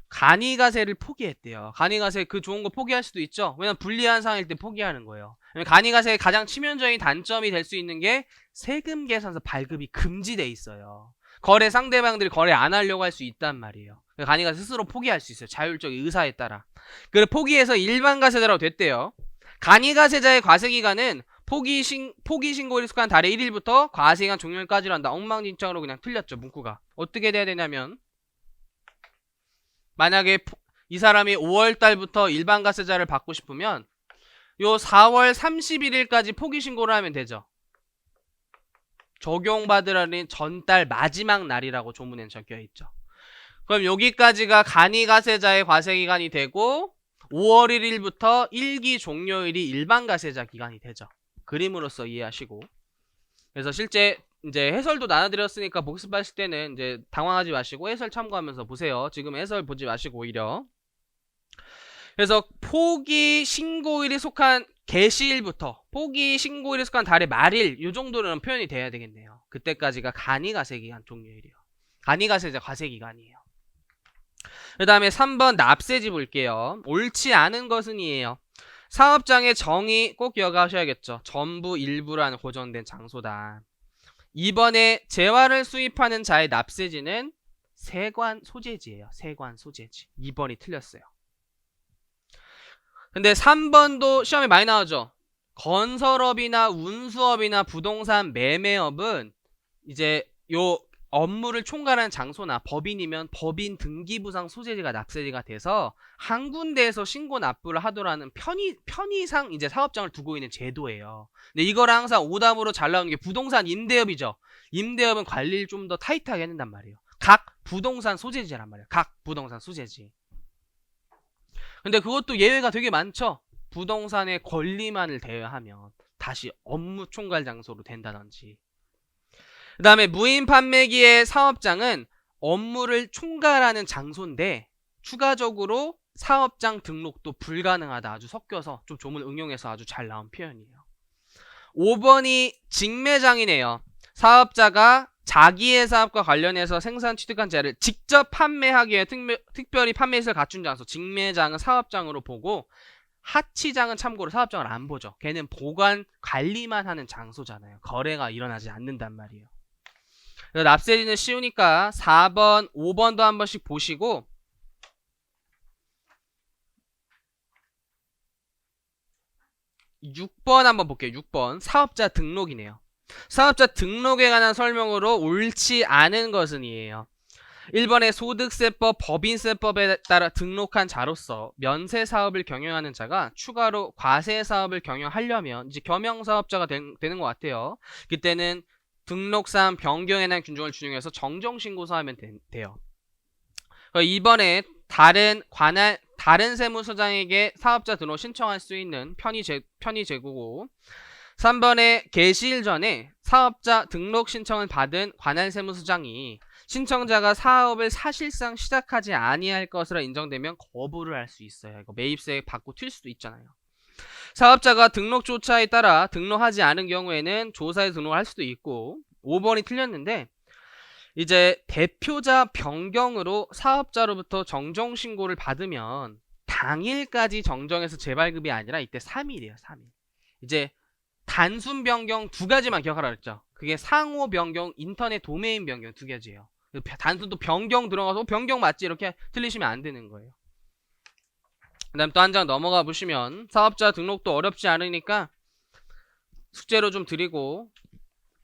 간이가세를 포기했대요. 간이가세 그 좋은 거 포기할 수도 있죠. 왜냐면 불리한 상황일 때 포기하는 거예요. 간이가세의 가장 치명적인 단점이 될 수 있는 게 세금 계산서 발급이 금지돼 있어요. 거래 상대방들이 거래 안 하려고 할 수 있단 말이에요. 간이가세 스스로 포기할 수 있어요. 자율적 의사에 따라. 그래서 포기해서 일반 가세자라고 됐대요. 간이가세자의 과세기간은 포기 신고일이 속한 달의 1일부터 과세기간 종료일까지로 한다. 엉망진창으로 그냥 틀렸죠. 문구가. 어떻게 돼야 되냐면 만약에 이 사람이 5월달부터 일반 가세자를 받고 싶으면 요 4월 31일까지 포기 신고를 하면 되죠. 적용받으라는 전달 마지막 날이라고 조문엔 적혀있죠. 그럼 여기까지가 간이가세자의 과세기간이 되고 5월 1일부터 1기 종료일이 일반 가세자 기간이 되죠. 그림으로써 이해하시고. 그래서 실제 이제 해설도 나눠드렸으니까 복습하실 때는 이제 당황하지 마시고 해설 참고하면서 보세요. 지금 해설 보지 마시고 오히려. 그래서 포기 신고일이 속한 개시일부터 포기 신고일이 속한 달의 말일 이 정도는 표현이 돼야 되겠네요. 그때까지가 간이가세기간 종료일이요. 간이가세자 과세기간이에요. 그 다음에 3번 납세지 볼게요. 옳지 않은 것은 이에요. 사업장의 정의 꼭 기억하셔야겠죠. 전부 일부라는 고정된 장소다. 2번에 재화를 수입하는 자의 납세지는 세관 소재지예요. 세관 소재지. 2번이 틀렸어요. 근데 3번도 시험에 많이 나오죠. 건설업이나 운수업이나 부동산 매매업은 이제 요 업무를 총괄하는 장소나 법인이면 법인 등기부상 소재지가 납세지가 돼서 한 군데에서 신고 납부를 하더라는 편의상 이제 사업장을 두고 있는 제도예요. 근데 이걸 항상 오답으로 잘 나오는 게 부동산 임대업이죠. 임대업은 관리를 좀 더 타이트하게 해낸단 말이에요. 각 부동산 소재지란 말이에요. 각 부동산 소재지. 근데 그것도 예외가 되게 많죠. 부동산의 권리만을 대여하면 다시 업무 총괄 장소로 된다든지. 그 다음에 무인 판매기의 사업장은 업무를 총괄하는 장소인데 추가적으로 사업장 등록도 불가능하다. 아주 섞여서 좀 조문 응용해서 아주 잘 나온 표현이에요. 5번이 직매장이네요. 사업자가 자기의 사업과 관련해서 생산 취득한 재를 직접 판매하기 위해 특별히 판매시설 갖춘 장소 직매장은 사업장으로 보고 하치장은 참고로 사업장을 안 보죠. 걔는 보관 관리만 하는 장소잖아요. 거래가 일어나지 않는단 말이에요. 납세지는 쉬우니까 4번, 5번도 한 번씩 보시고 6번 한번 볼게요. 6번. 사업자 등록이네요. 사업자 등록에 관한 설명으로 옳지 않은 것은 이에요. 1번의 소득세법, 법인세법에 따라 등록한 자로서 면세사업을 경영하는 자가 추가로 과세사업을 경영하려면 이제 겸용사업자가 되는 것 같아요. 그때는 등록사항 변경에 대한 규정을 준용해서 정정신고서하면 돼요. 2번에 다른 세무서장에게 사업자 등록 신청할 수 있는 편의 제고고, 3번에 개시일 전에 사업자 등록 신청을 받은 관할 세무서장이 신청자가 사업을 사실상 시작하지 아니할 것으로 인정되면 거부를 할 수 있어요. 이거 매입세 받고 튈 수도 있잖아요. 사업자가 등록조차에 따라 등록하지 않은 경우에는 조사에 등록할 수도 있고, 5번이 틀렸는데 이제 대표자 변경으로 사업자로부터 정정신고를 받으면 당일까지 정정해서 재발급이 아니라 이때 3일이에요. 3일. 이제 단순 변경 두 가지만 기억하라 그랬죠. 그게 상호 변경, 인터넷 도메인 변경 두 가지예요. 단순 또 변경 들어가서 변경 맞지 이렇게 틀리시면 안 되는 거예요. 그 다음 또 한 장 넘어가 보시면 사업자 등록도 어렵지 않으니까 숙제로 좀 드리고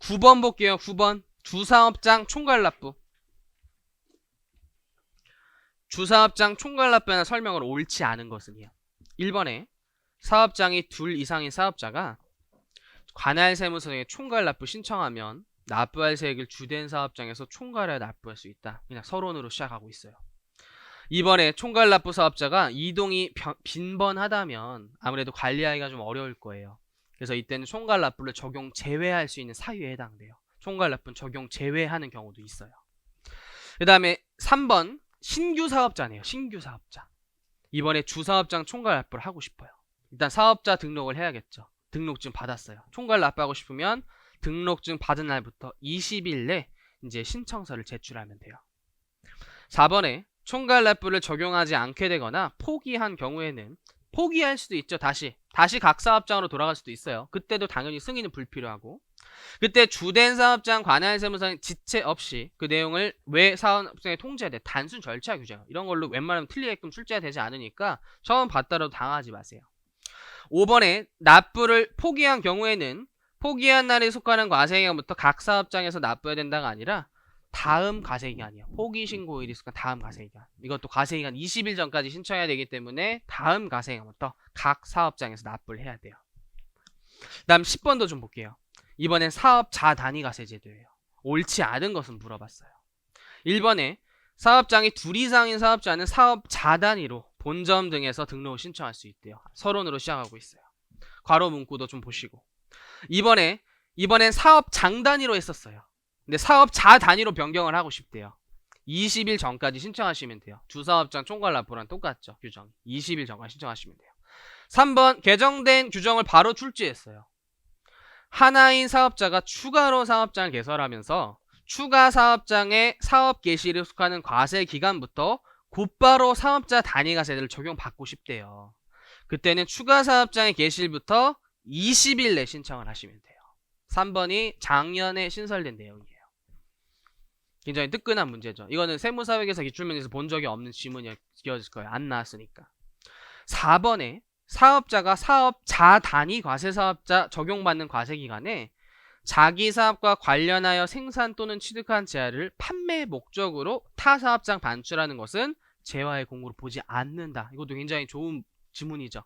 9번 볼게요. 9번 주사업장 총괄납부. 주사업장 총괄납부에 대한 설명으로 옳지 않은 것은요. 1번에 사업장이 둘 이상인 사업자가 관할 세무서에 총괄납부 신청하면 납부할 세액을 주된 사업장에서 총괄하여 납부할 수 있다. 그냥 서론으로 시작하고 있어요. 2번에 총괄납부 사업자가 이동이 빈번하다면 아무래도 관리하기가 좀 어려울 거예요. 그래서 이때는 총괄납부를 적용 제외할 수 있는 사유에 해당돼요. 총괄납부는 적용 제외하는 경우도 있어요. 그 다음에 3번 신규 사업자네요. 신규 사업자. 이번에 주사업장 총괄납부를 하고 싶어요. 일단 사업자 등록을 해야겠죠. 등록증 받았어요. 총괄납부하고 싶으면 등록증 받은 날부터 20일 내 이제 신청서를 제출하면 돼요. 4번에 총괄납부를 적용하지 않게 되거나 포기한 경우에는 포기할 수도 있죠. 다시 각 사업장으로 돌아갈 수도 있어요. 그때도 당연히 승인은 불필요하고, 그때 주된 사업장 관할 세무서는 지체 없이 그 내용을 왜 사업장에 통지해야 돼. 단순 절차 규정 이런 걸로 웬만하면 틀리게끔 출제가 되지 않으니까 처음 봤다라도 당하지 마세요. 5번에 납부를 포기한 경우에는 포기한 날에 속하는 과세기간부터 각 사업장에서 납부해야 된다가 아니라 다음 과세기간이요. 포기 신고일이 속한 다음 과세기간. 이것도 과세기간 20일 전까지 신청해야 되기 때문에 다음 과세기간부터 각 사업장에서 납부를 해야 돼요. 그 다음 10번도 좀 볼게요. 이번엔 사업자 단위 과세 제도예요. 옳지 않은 것은 물어봤어요. 1번에 사업장이 둘 이상인 사업자는 사업자 단위로 본점 등에서 등록을 신청할 수 있대요. 서론으로 시작하고 있어요. 괄호 문구도 좀 보시고. 이번엔 사업장 단위로 했었어요. 근데 사업자 단위로 변경을 하고 싶대요. 20일 전까지 신청하시면 돼요. 주사업장 총괄납부랑 똑같죠. 규정 20일 전까지 신청하시면 돼요. 3번 개정된 규정을 바로 출제했어요. 하나인 사업자가 추가로 사업장을 개설하면서 추가 사업장의 사업 개시를 속하는 과세 기간부터 곧바로 사업자 단위 과세를 적용받고 싶대요. 그때는 추가 사업장의 개시일부터 20일 내 신청을 하시면 돼요. 3번이 작년에 신설된 내용이에요. 굉장히 뜨끈한 문제죠. 이거는 세무사회계사 기출문제에서 본 적이 없는 지문이어질 거예요. 안 나왔으니까. 4번에 사업자가 사업자 단위 과세사업자 적용받는 과세기간에 자기 사업과 관련하여 생산 또는 취득한 재화를 판매 목적으로 타 사업장 반출하는 것은 재화의 공고로 보지 않는다. 이것도 굉장히 좋은 지문이죠.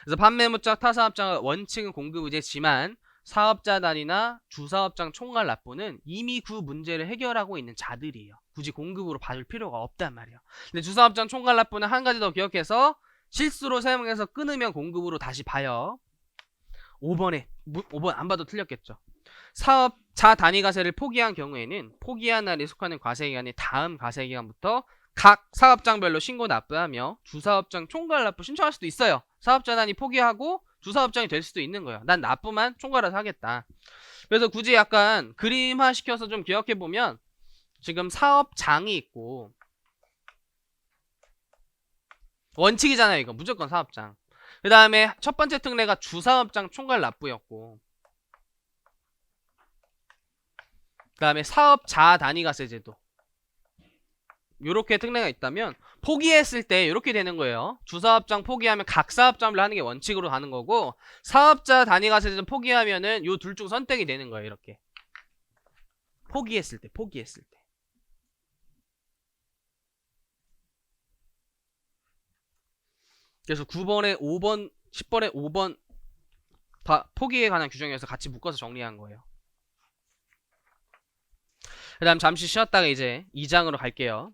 그래서 판매 목적 타 사업장의 원칙은 공급 의제지만 사업자 단위나 주사업장 총괄 납부는 이미 그 문제를 해결하고 있는 자들이에요. 굳이 공급으로 받을 필요가 없단 말이에요. 근데 주사업장 총괄 납부는 한 가지 더 기억해서 실수로 사용해서 끊으면 공급으로 다시 봐요. 5번 안 봐도 틀렸겠죠. 사업자 단위 과세를 포기한 경우에는 포기한 날에 속하는 과세기간의 다음 과세기간부터 각 사업장별로 신고 납부하며 주사업장 총괄 납부 신청할 수도 있어요. 사업자 단위 포기하고 주사업장이 될 수도 있는 거예요. 난 납부만 총괄해서 하겠다. 그래서 굳이 약간 그림화 시켜서 좀 기억해보면 지금 사업장이 있고 원칙이잖아요. 이거 무조건 사업장. 그 다음에 첫 번째 특례가 주사업장 총괄 납부였고, 그 다음에 사업자 단위 과세 제도 요렇게 특례가 있다면 포기했을 때 이렇게 되는 거예요. 주사업장 포기하면 각 사업장을 하는 게 원칙으로 가는 거고, 사업자 단위 가세점 포기하면은 요 둘 중 선택이 되는 거예요. 이렇게 포기했을 때. 그래서 9번에 5번 10번에 5번 다 포기에 관한 규정이어서 같이 묶어서 정리한 거예요. 그 다음 잠시 쉬었다가 이제 2장으로 갈게요.